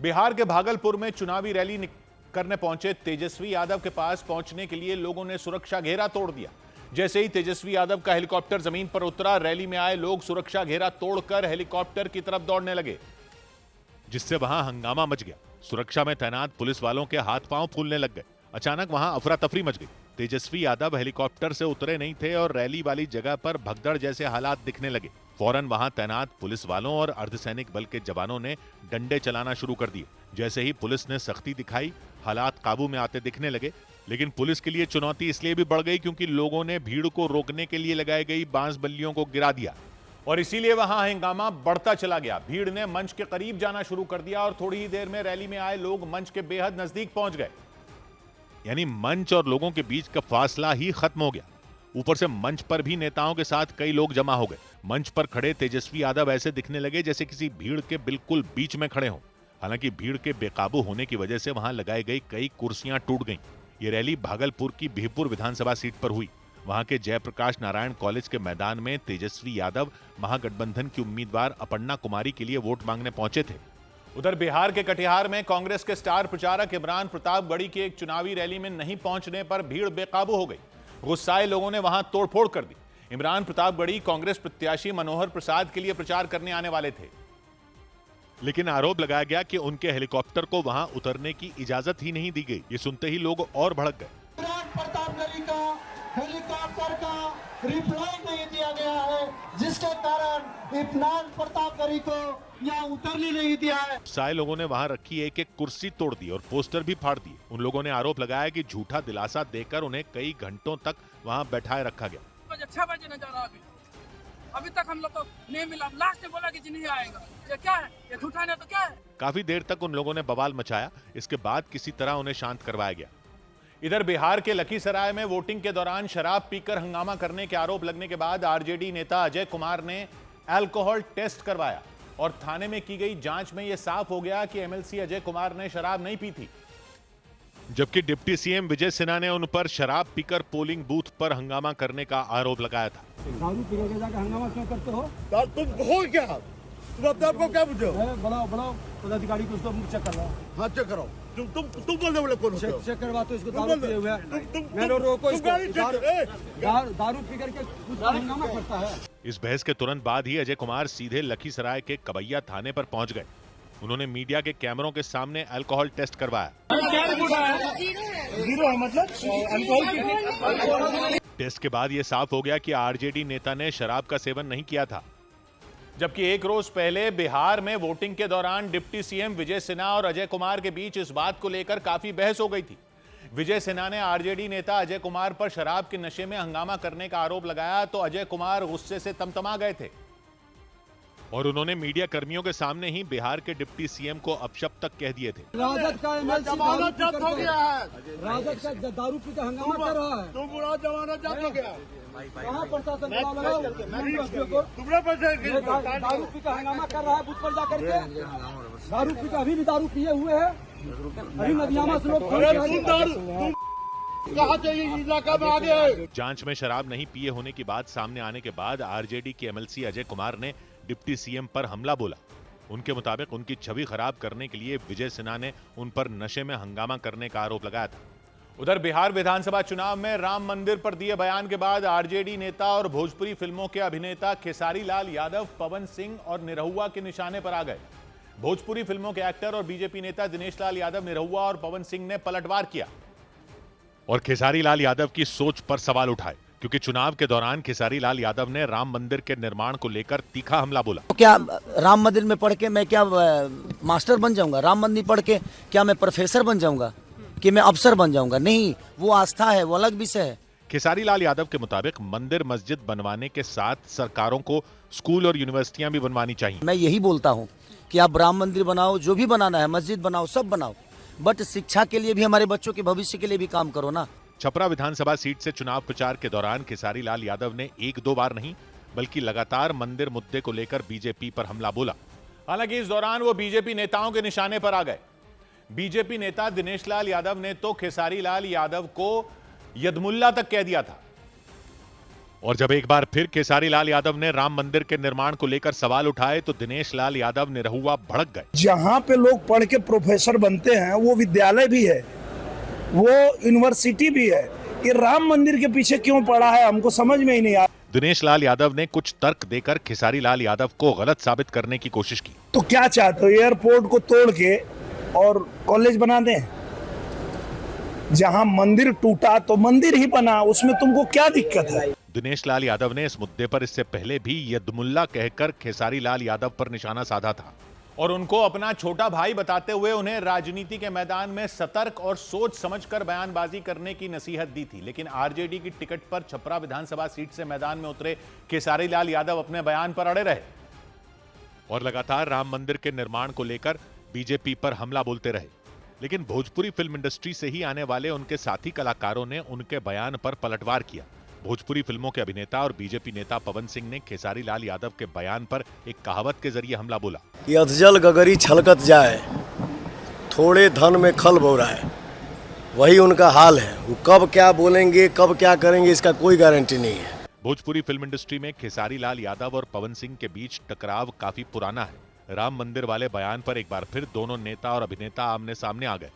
बिहार के भागलपुर में चुनावी रैली करने पहुंचे तेजस्वी यादव के पास पहुंचने के लिए लोगों ने सुरक्षा घेरा तोड़ दिया। जैसे ही तेजस्वी यादव का हेलीकॉप्टर जमीन पर उतरा, रैली में आए लोग सुरक्षा घेरा तोड़कर हेलीकॉप्टर की तरफ दौड़ने लगे, जिससे वहां हंगामा मच गया। सुरक्षा में तैनात पुलिस वालों के हाथ पांव फूलने लग गए। अचानक वहां अफरा तफरी मच गई। तेजस्वी यादव हेलीकॉप्टर से उतरे नहीं थे और रैली वाली जगह पर भगदड़ जैसे हालात दिखने लगे। फौरन वहां तैनात पुलिस वालों और अर्धसैनिक बल के जवानों ने डंडे चलाना शुरू कर दिए। जैसे ही पुलिस ने सख्ती दिखाई, हालात काबू में आते दिखने लगे। लेकिन पुलिस के लिए चुनौती इसलिए भी बढ़ गई क्योंकि लोगों ने भीड़ को रोकने के लिए लगाई गई बांस बल्लियों को गिरा दिया और इसीलिए वहां हंगामा बढ़ता चला गया। भीड़ ने मंच के करीब जाना शुरू कर दिया और थोड़ी ही देर में रैली में आए लोग मंच के बेहद नजदीक पहुंच गए। यानी मंच और लोगों के बीच का फासला ही खत्म हो गया। ऊपर से मंच पर भी नेताओं के साथ कई लोग जमा हो गए। मंच पर खड़े तेजस्वी यादव ऐसे दिखने लगे जैसे किसी भीड़ के बिल्कुल बीच में खड़े हों। हालांकि भीड़ के बेकाबू होने की वजह से वहां लगाई गई कई कुर्सियां टूट गईं। ये रैली भागलपुर की बिहपुर विधानसभा सीट पर हुई। वहां के जयप्रकाश नारायण कॉलेज के मैदान में तेजस्वी यादव महागठबंधन की उम्मीदवार अपर्णा कुमारी के लिए वोट मांगने पहुंचे थे। उधर बिहार के कटिहार में कांग्रेस के स्टार प्रचारक इमरान प्रतापगढ़ी की एक चुनावी रैली में नहीं पहुंचने पर भीड़ बेकाबू हो गई। गुस्साए लोगों ने वहां तोड़फोड़ कर दी। इमरान प्रतापगढ़ी कांग्रेस प्रत्याशी मनोहर प्रसाद के लिए प्रचार करने आने वाले थे, लेकिन आरोप लगाया गया कि उनके हेलीकॉप्टर को वहां उतरने की इजाजत ही नहीं दी गई। ये सुनते ही लोग और भड़क गए। इमरान प्रतापगढ़ी का हेलीकॉप्टर का रिप्लाई नहीं दिया गया है, जिसके कारण इमरान प्रतापगढ़ी को यहाँ उतरने नहीं दिया है। सारे लोगों ने वहां रखी एक एक कुर्सी तोड़ दी और पोस्टर भी फाड़ दिए। उन लोगों ने आरोप लगाया कि झूठा दिलासा देकर उन्हें कई घंटों तक वहां बैठाए रखा गया। 6 बजे नजारा अभी तक हम लोग को नहीं मिला। लास्ट में बोला कि नहीं आएगा। ये क्या है? ये झूठा नहीं तो क्या है? काफी देर तक उन लोगों ने बवाल मचाया। इसके बाद किसी तरह उन्हें शांत करवाया गया। इधर बिहार के लखीसराय में वोटिंग के दौरान शराब पीकर हंगामा करने के आरोप लगने के बाद आरजेडी नेता अजय कुमार ने अल्कोहल टेस्ट करवाया और थाने में की गई जांच में यह साफ हो गया कि एमएलसी अजय कुमार ने शराब नहीं पी थी। जबकि डिप्टी सीएम विजय सिन्हा ने उन पर शराब पीकर पोलिंग बूथ पर हंगामा करने का आरोप लगाया था। दारू पी के जाकर हंगामा क्यों करते हो? तुम हो क्या? तुम अपने आप को क्या बुझो? बढ़ाओ पदाधिकारी को चेक कर लो। हाँ चेक करो। तुम बोलने वाले कौन हो? चेक करवा तो इसको दारू पिए हुए मैं रोको इसको। दारू पी करके हंगामा करता है। इस बहस के तुरंत बाद ही अजय कुमार सीधे लखीसराय के कबैया थाने पर पहुंच गए। उन्होंने मीडिया के कैमरों के सामने अल्कोहल टेस्ट करवाया। टेस्ट के बाद यह साफ हो गया कि आरजेडी नेता ने शराब का सेवन नहीं किया था। जबकि एक रोज पहले बिहार में वोटिंग के दौरान डिप्टी सीएम विजय सिन्हा और अजय कुमार के बीच इस बात को लेकर काफी बहस हो गई थी। विजय सिन्हा ने आरजेडी नेता अजय कुमार पर शराब के नशे में हंगामा करने का आरोप लगाया तो अजय कुमार गुस्से से तमतमा गए थे और उन्होंने मीडिया कर्मियों के सामने ही बिहार के डिप्टी सीएम को अपशब्द तक कह दिए थे। राजद का एमएलसी जमानत हो गया है। राजद का दारू पी कर हंगामा कर रहा है। तुम बुरा जमानत जब्त हो गया। कहाँ प्रशासन लगाओ? दारू पी कर हंगामा कर रहा है बूथ पर जाकर के। दारू पी कर अभी भी दारू पिए हुए है। अभी नदियामा से लोग इलाका में आ गए। जांच में शराब नहीं पिए होने की बात सामने आने के बाद आरजेडी के एमएलसी अजय कुमार ने डिप्टी सीएम पर हमला बोला। उनके मुताबिक उनकी छवि खराब करने के लिए विजय सिन्हा ने उन पर नशे में हंगामा करने का आरोप लगाया था। उधर बिहार विधानसभा चुनाव में राम मंदिर पर दिए बयान के बाद आरजेडी नेता और भोजपुरी फिल्मों के अभिनेता खेसारी लाल यादव पवन सिंह और निरहुआ के निशाने पर आ गए। भोजपुरी फिल्मों के एक्टर और बीजेपी नेता दिनेश लाल यादव निरहुआ और पवन सिंह ने पलटवार किया और खेसारी लाल यादव की सोच पर सवाल उठाए, क्योंकि चुनाव के दौरान खेसारी लाल यादव ने राम मंदिर के निर्माण को लेकर तीखा हमला बोला। क्या राम मंदिर में पढ़ के मैं क्या मास्टर बन जाऊंगा? राम मंदिर पढ़ के क्या मैं प्रोफेसर बन जाऊंगा कि मैं अफसर बन जाऊंगा? नहीं, वो आस्था है, वो अलग विषय है। खेसारी लाल यादव के मुताबिक मंदिर मस्जिद बनवाने के साथ सरकारों को स्कूल और यूनिवर्सिटियां भी बनवानी चाहिए। मैं यही बोलता हूँ कि आप राम मंदिर बनाओ, जो भी बनाना है, मस्जिद बनाओ, सब बनाओ, बट शिक्षा के लिए भी, हमारे बच्चों के भविष्य के लिए भी काम करो ना। छपरा विधानसभा सीट से चुनाव प्रचार के दौरान खेसारी लाल यादव ने एक दो बार नहीं बल्कि लगातार मंदिर मुद्दे को लेकर बीजेपी पर हमला बोला। हालांकि इस दौरान वो बीजेपी नेताओं के निशाने पर आ गए। बीजेपी नेता दिनेश लाल यादव ने तो खेसारी लाल यादव को यदमुल्ला तक कह दिया था और जब एक बार फिर खेसारी लाल यादव ने राम मंदिर के निर्माण को लेकर सवाल उठाए तो दिनेश लाल यादव निरहुआ भड़क गए। जहाँ पे लोग पढ़ के प्रोफेसर बनते हैं वो विद्यालय भी है, वो यूनिवर्सिटी भी है, ये राम मंदिर के पीछे क्यों पड़ा है हमको समझ में ही नहीं आया। दिनेश लाल यादव ने कुछ तर्क देकर खेसारी लाल यादव को गलत साबित करने की कोशिश की। तो क्या चाहते हो, एयरपोर्ट को तोड़ के और कॉलेज बना दें? जहाँ मंदिर टूटा तो मंदिर ही बना, उसमें तुमको क्या दिक्कत है? दिनेश लाल यादव ने इस मुद्दे पर इससे पहले भी यदमुल्ला कहकर खेसारी लाल यादव पर निशाना साधा था और उनको अपना छोटा भाई बताते हुए उन्हें राजनीति के मैदान में सतर्क और सोच समझकर बयानबाजी करने की नसीहत दी थी। लेकिन आरजेडी की टिकट पर छपरा विधानसभा सीट से मैदान में उतरे खेसारी लाल यादव अपने बयान पर अड़े रहे और लगातार राम मंदिर के निर्माण को लेकर बीजेपी पर हमला बोलते रहे। लेकिन भोजपुरी फिल्म इंडस्ट्री से ही आने वाले उनके साथी कलाकारों ने उनके बयान पर पलटवार किया। भोजपुरी फिल्मों के अभिनेता और बीजेपी नेता पवन सिंह ने खेसारी लाल यादव के बयान पर एक कहावत के जरिए हमला बोला। कि अधजल गगरी छलकत जाए, थोड़े धन में खल बोराए, वही उनका हाल है। वो कब क्या बोलेंगे, कब क्या करेंगे, इसका कोई गारंटी नहीं है। भोजपुरी फिल्म इंडस्ट्री में खेसारी लाल यादव और पवन सिंह के बीच टकराव काफी पुराना है। राम मंदिर वाले बयान पर एक बार फिर दोनों नेता और अभिनेता आमने सामने आ गए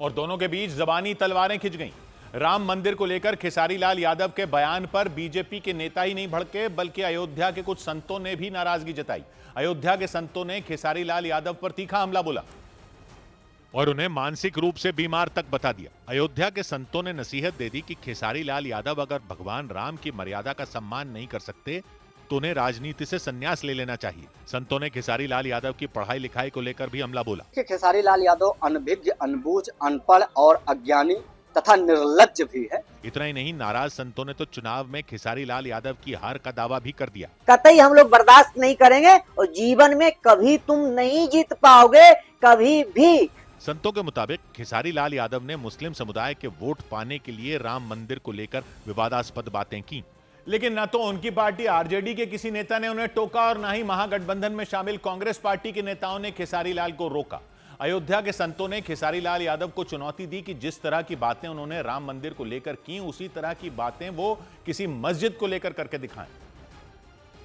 और दोनों के बीच जबानी तलवारें खिंच गईं। राम मंदिर को लेकर खेसारी लाल यादव के बयान पर बीजेपी के नेता ही नहीं भड़के बल्कि अयोध्या के कुछ संतों ने भी नाराजगी जताई। अयोध्या के संतों ने खेसारी लाल यादव पर तीखा हमला बोला और उन्हें मानसिक रूप से बीमार तक बता दिया। अयोध्या के संतों ने नसीहत दे दी कि खेसारी लाल यादव अगर भगवान राम की मर्यादा का सम्मान नहीं कर सकते तो उन्हें राजनीति से संन्यास ले लेना चाहिए। संतों ने खेसारी लाल यादव की पढ़ाई लिखाई को लेकर भी हमला बोला कि खेसारी लाल यादव अनभिज्ञ, अनबूझ, अनपढ़ और अज्ञानी तथा निर्लज्ज भी है। इतना ही नहीं, नाराज संतों ने तो चुनाव में खेसारी लाल यादव की हार का दावा भी कर दिया। कतई हम लोग बर्दाश्त नहीं करेंगे और जीवन में कभी तुम नहीं जीत पाओगे, कभी भी। संतों के मुताबिक खेसारी लाल यादव ने मुस्लिम समुदाय के वोट पाने के लिए राम मंदिर को लेकर विवादास्पद बातें की। लेकिन न तो उनकी पार्टी आरजेडी के किसी नेता ने उन्हें टोका और न ही महागठबंधन में शामिल कांग्रेस पार्टी के नेताओं ने खेसारी लाल को रोका। अयोध्या के संतों ने खेसारी लाल यादव को चुनौती दी कि जिस तरह की बातें उन्होंने राम मंदिर को लेकर की, उसी तरह की बातें वो किसी मस्जिद को लेकर करके दिखाएं।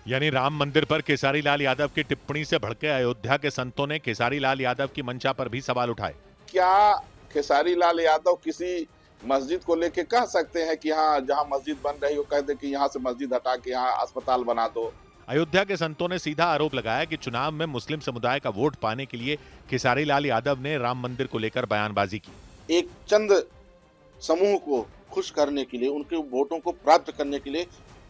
यानी राम मंदिर पर खेसारी लाल यादव की टिप्पणी से भड़के अयोध्या के संतों ने खेसारी लाल यादव की मंशा पर भी सवाल उठाए। क्या खेसारी लाल यादव किसी मस्जिद को लेके कह सकते हैं कि हाँ, जहां मस्जिद बन रही हो कह दे कि यहाँ से मस्जिद हटा के यहाँ अस्पताल बना दो? अयोध्या के संतों ने सीधा आरोप लगाया कि चुनाव में मुस्लिम समुदाय का वोट पाने के लिए खेसारी लाल यादव ने राम मंदिर को लेकर बयानबाजी की। एक चंद समूह को खुश करने के लिए, उनके वोटों को प्राप्त करने के लिए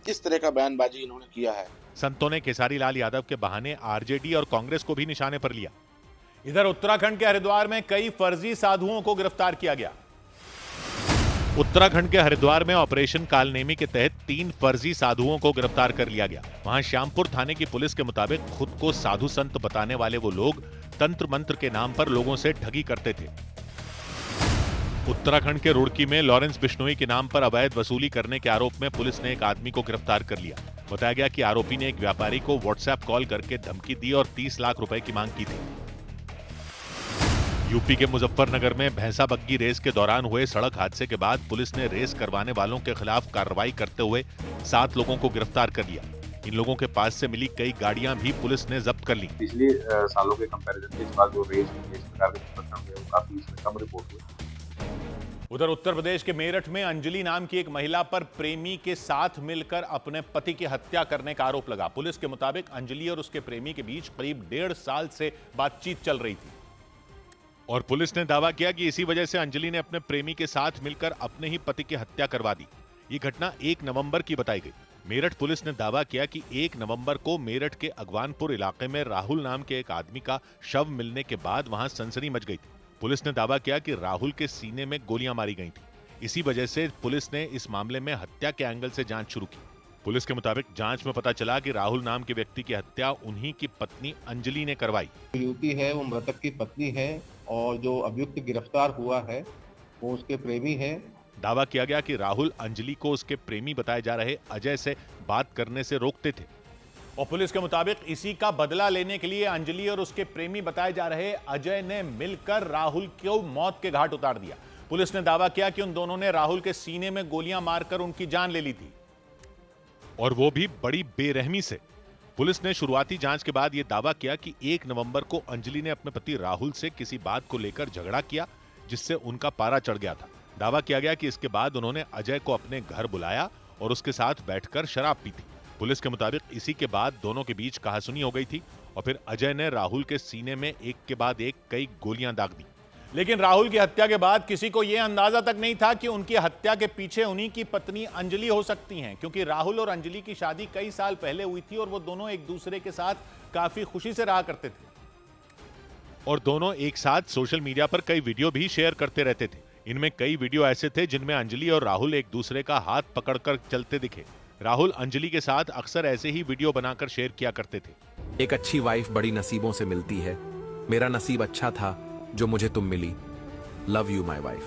इस तरह का बयानबाजी इन्होंने किया है। संतों ने खेसारी लाल यादव के बहाने आरजेडी और कांग्रेस को भी निशाने पर लिया। इधर उत्तराखंड के हरिद्वार में कई फर्जी साधुओं को गिरफ्तार किया गया। उत्तराखंड के हरिद्वार में ऑपरेशन कालनेमी के तहत 3 फर्जी साधुओं को गिरफ्तार कर लिया गया। वहां श्यामपुर थाने की पुलिस के मुताबिक खुद को साधु संत बताने वाले वो लोग तंत्र मंत्र के नाम पर लोगों से ठगी करते थे। उत्तराखंड के रुड़की में लॉरेंस बिश्नोई के नाम पर अवैध वसूली करने के आरोप में पुलिस ने एक आदमी को गिरफ्तार कर लिया। बताया गया कि आरोपी ने एक व्यापारी को व्हाट्सएप कॉल करके धमकी दी और 30 लाख रुपए की मांग की थी। यूपी के मुजफ्फरनगर में भैंसा बग्गी रेस के दौरान हुए सड़क हादसे के बाद पुलिस ने रेस करवाने वालों के खिलाफ कार्रवाई करते हुए 7 लोगों को गिरफ्तार कर लिया। इन लोगों के पास से मिली कई गाड़ियां भी पुलिस ने जब्त कर ली। पिछले सालों के कंपैरिजन में इस बार जो रेस प्रकार के प्रकरण हुए वो काफी इसमें कम रिपोर्ट हुए। उधर उत्तर प्रदेश के मेरठ में अंजलि नाम की एक महिला पर प्रेमी के साथ मिलकर अपने पति की हत्या करने का आरोप लगा। पुलिस के मुताबिक अंजलि और उसके प्रेमी के बीच करीब 1.5 साल से बातचीत चल रही थी और पुलिस ने दावा किया कि इसी वजह से अंजलि ने अपने प्रेमी के साथ मिलकर अपने ही पति की हत्या करवा दी। ये घटना 1 नवंबर की बताई गई। मेरठ पुलिस ने दावा किया कि 1 नवंबर को मेरठ के अगवानपुर इलाके में राहुल नाम के एक आदमी का शव मिलने के बाद वहां सनसनी मच गई थी। पुलिस ने दावा किया कि राहुल के सीने में गोलियां मारी गई थी। इसी वजह से पुलिस ने इस मामले में हत्या के एंगल से जांच शुरू की। पुलिस के मुताबिक जांच में पता चला कि राहुल नाम के व्यक्ति की हत्या उन्हीं की पत्नी अंजलि ने करवाई। युवती है वो मृतक की पत्नी है और जो अभियुक्त गिरफ्तार हुआ है वो उसके प्रेमी है। दावा किया गया कि राहुल अंजलि को उसके प्रेमी बताए जा रहे अजय से बात करने से रोकते थे और पुलिस के मुताबिक इसी का बदला लेने के लिए अंजलि और उसके प्रेमी बताए जा रहे अजय ने मिलकर राहुल को मौत के घाट उतार दिया। पुलिस ने दावा किया कि उन दोनों ने राहुल के सीने में गोलियां मारकर उनकी जान ले ली थी। और वो भी बड़ी बेरहमी से। पुलिस ने शुरुआती जांच के बाद ये दावा किया कि 1 नवंबर को अंजलि ने अपने पति राहुल से किसी बात को लेकर झगड़ा किया, जिससे उनका पारा चढ़ गया था। दावा किया गया कि इसके बाद उन्होंने अजय को अपने घर बुलाया और उसके साथ बैठकर शराब पी थी। पुलिस के मुताबिक इसी के बाद दोनों के बीच कहासुनी हो गई थी और फिर अजय ने राहुल के सीने में एक के बाद एक कई गोलियां दाग दी। लेकिन राहुल की हत्या के बाद किसी को यह अंदाजा तक नहीं था कि उनकी हत्या के पीछे उन्हीं की पत्नी अंजलि हो सकती हैं, क्योंकि राहुल और अंजलि की शादी कई साल पहले हुई थी और वो दोनों एक दूसरे के साथ काफी खुशी से रहा करते थे और दोनों एक साथ सोशल मीडिया पर कई वीडियो भी शेयर करते रहते थे। इनमें कई वीडियो ऐसे थे जिनमें अंजलि और राहुल एक दूसरे का हाथ पकड़कर चलते दिखे। राहुल अंजलि के साथ अक्सर ऐसे ही वीडियो बनाकर शेयर किया करते थे। एक अच्छी वाइफ बड़ी नसीबों से मिलती है। मेरा नसीब अच्छा था जो मुझे तुम मिली। Love you my wife.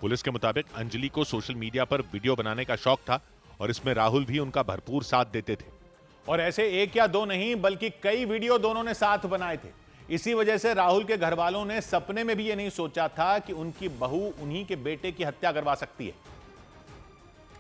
Police के मुताबिक अंजलि को सोशल मीडिया पर वीडियो बनाने का शौक था और इसमें राहुल भी उनका भरपूर साथ देते थे। और ऐसे एक या दो नहीं बल्कि कई वीडियो दोनों ने साथ बनाए थे। इसी वजह से राहुल के घर वालों ने सपने में भी ये नहीं सोचा था कि उनकी बहू उन्हीं के बेटे की हत्या करवा सकती है,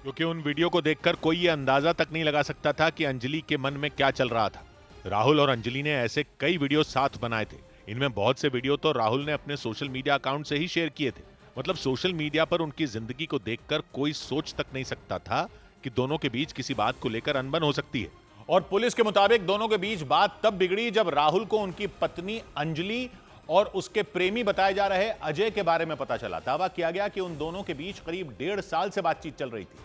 क्योंकि उन वीडियो को देखकर कोई ये अंदाजा तक नहीं लगा सकता था कि अंजलि के मन में क्या चल रहा था। राहुल और अंजलि ने ऐसे कई वीडियो साथ बनाए थे। इनमें बहुत से वीडियो तो राहुल ने अपने सोशल मीडिया अकाउंट से ही शेयर किए थे। मतलब सोशल मीडिया पर उनकी जिंदगी को देखकर कोई सोच तक नहीं सकता था कि दोनों के बीच किसी बात को लेकर अनबन हो सकती है। और पुलिस के मुताबिक दोनों के बीच बात तब बिगड़ी जब राहुल को उनकी पत्नी अंजलि और उसके प्रेमी बताए जा रहे अजय के बारे में पता चला। दावा किया गया कि उन दोनों के बीच करीब 1.5 साल से बातचीत चल रही थी।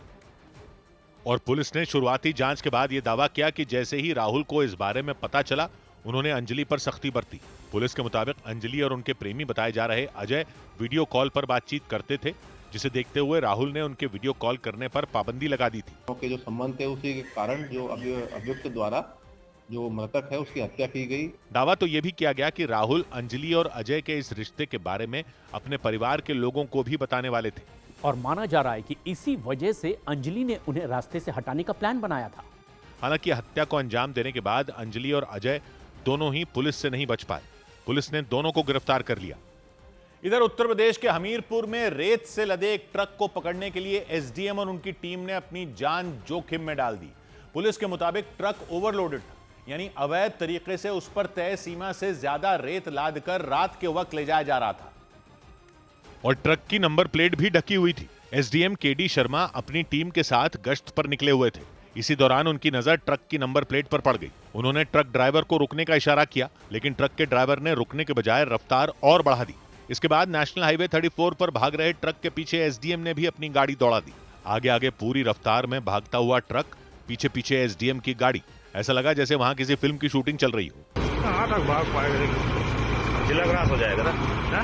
और पुलिस ने शुरुआती जांच के बाद यह दावा किया कि जैसे ही राहुल को इस बारे में पता चला, उन्होंने अंजलि पर सख्ती बरती। पुलिस के मुताबिक अंजलि और उनके प्रेमी बताए जा रहे अजय वीडियो कॉल पर बातचीत करते थे, जिसे देखते हुए राहुल ने उनके वीडियो कॉल करने पर पाबंदी लगा दी थी। के जो संबंध थे उसी के कारण जो अभियुक्त द्वारा जो मृतक है उसकी हत्या की गई। दावा तो यह भी किया गया कि राहुल अंजलि और अजय के इस रिश्ते के बारे में अपने परिवार के लोगों को भी बताने वाले थे और माना जा रहा है कि इसी वजह से अंजलि ने उन्हें रास्ते से हटाने का प्लान बनाया था। हालांकि हत्या को अंजाम देने के बाद अंजलि और अजय दोनों ही पुलिस से नहीं बच पाए। पुलिस ने दोनों को गिरफ्तार कर लिया। इधर उत्तर प्रदेश के हमीरपुर में रेत से लदे एक ट्रक को पकड़ने के लिए एसडीएम और उनकी टीम ने अपनी जान जोखिम में डाल दी। पुलिस के मुताबिक ट्रक ओवरलोडेड था, यानी अवैध तरीके से उस पर तय सीमा से ज्यादा रेत लादकर रात के वक्त ले जाया जा रहा था और ट्रक की नंबर प्लेट भी ढकी हुई थी। एसडीएम केडी शर्मा अपनी टीम के साथ गश्त पर निकले हुए थे। इसी दौरान उनकी नजर ट्रक की नंबर प्लेट पर पड़ गई। उन्होंने ट्रक ड्राइवर को रुकने का इशारा किया, लेकिन ट्रक के ड्राइवर ने रुकने के बजाय रफ्तार और बढ़ा दी। इसके बाद नेशनल हाईवे 34 पर भाग रहे ट्रक के पीछे एसडीएम ने भी अपनी गाड़ी दौड़ा दी। आगे आगे पूरी रफ्तार में भागता हुआ ट्रक, पीछे पीछे एसडीएम की गाड़ी। ऐसा लगा जैसे वहां किसी फिल्म की शूटिंग चल रही हो। कहां तक भाग पाएगा? जिला क्रॉस हो जाएगा ना,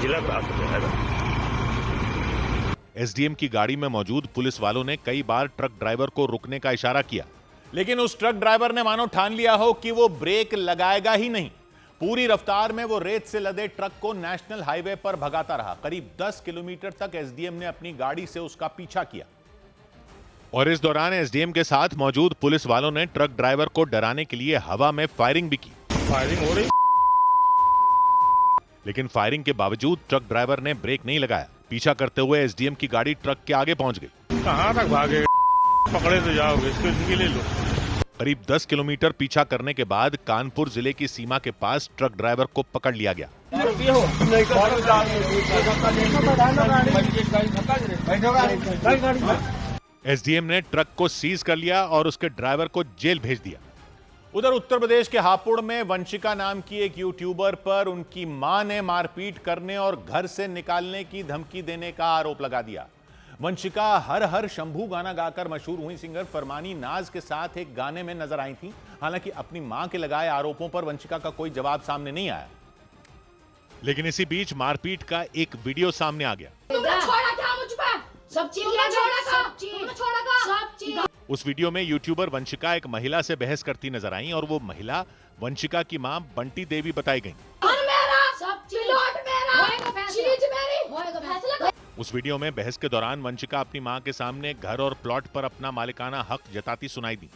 जिला क्रॉस हो जाएगा। एसडीएम की गाड़ी में मौजूद पुलिस वालों ने कई बार ट्रक ड्राइवर को रुकने का इशारा किया, लेकिन उस ट्रक ड्राइवर ने मानो ठान लिया हो कि वो ब्रेक लगाएगा ही नहीं। पूरी रफ्तार में वो रेत से लदे ट्रक को नेशनल हाईवे पर भगाता रहा। करीब 10 किलोमीटर तक एसडीएम ने अपनी गाड़ी से उसका पीछा किया और इस दौरान एसडीएम के साथ मौजूद पुलिस वालों ने ट्रक ड्राइवर को डराने के लिए हवा में फायरिंग भी की। फायरिंग हो रही, लेकिन फायरिंग के बावजूद ट्रक ड्राइवर ने ब्रेक नहीं लगाया। पीछा करते हुए एसडीएम की गाड़ी ट्रक के आगे पहुंच गई। कहां तक भागे? पकड़े तो जाओगे, इसको ले लो। करीब 10 किलोमीटर पीछा करने के बाद कानपुर जिले की सीमा के पास ट्रक ड्राइवर को पकड़ लिया गया। एसडीएम ने ट्रक को सीज कर लिया और उसके ड्राइवर को जेल भेज दिया। उधर उत्तर प्रदेश के हापुड़ में वंशिका नाम की एक यूट्यूबर पर उनकी मां ने मारपीट करने और घर से निकालने की धमकी देने का आरोप लगा दिया। वंशिका हर हर शंभू गाना गाकर मशहूर हुई सिंगर फरमानी नाज के साथ एक गाने में नजर आई थी। हालांकि अपनी मां के लगाए आरोपों पर वंशिका का कोई जवाब सामने नहीं आया, लेकिन इसी बीच मारपीट का एक वीडियो सामने आ गया। उस वीडियो में यूट्यूबर वंशिका एक महिला से बहस करती नजर आई और वो महिला वंशिका की मां बंटी देवी बताई गई। उस वीडियो में बहस के दौरान वंशिका अपनी मां के सामने घर और प्लॉट पर अपना मालिकाना हक जताती सुनाई दी,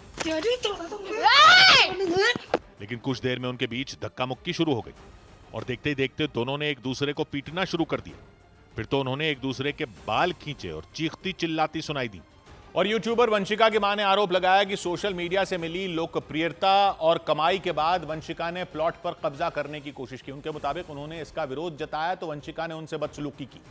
लेकिन कुछ देर में उनके बीच धक्का मुक्की शुरू हो गई और देखते ही देखते दोनों ने एक दूसरे को पीटना शुरू कर दिया। फिर तो उन्होंने एक दूसरे के बाल खींचे और चीखती चिल्लाती सुनाई दी और यूट्यूबर वंशिका की मां ने आरोप लगाया कि सोशल मीडिया से मिली लोकप्रियता और कमाई के बाद वंशिका ने प्लॉट पर कब्जा करने की कोशिश की। उनके मुताबिक उन्होंने इसका विरोध जताया तो वंशिका ने उनसे बदसलूकी की।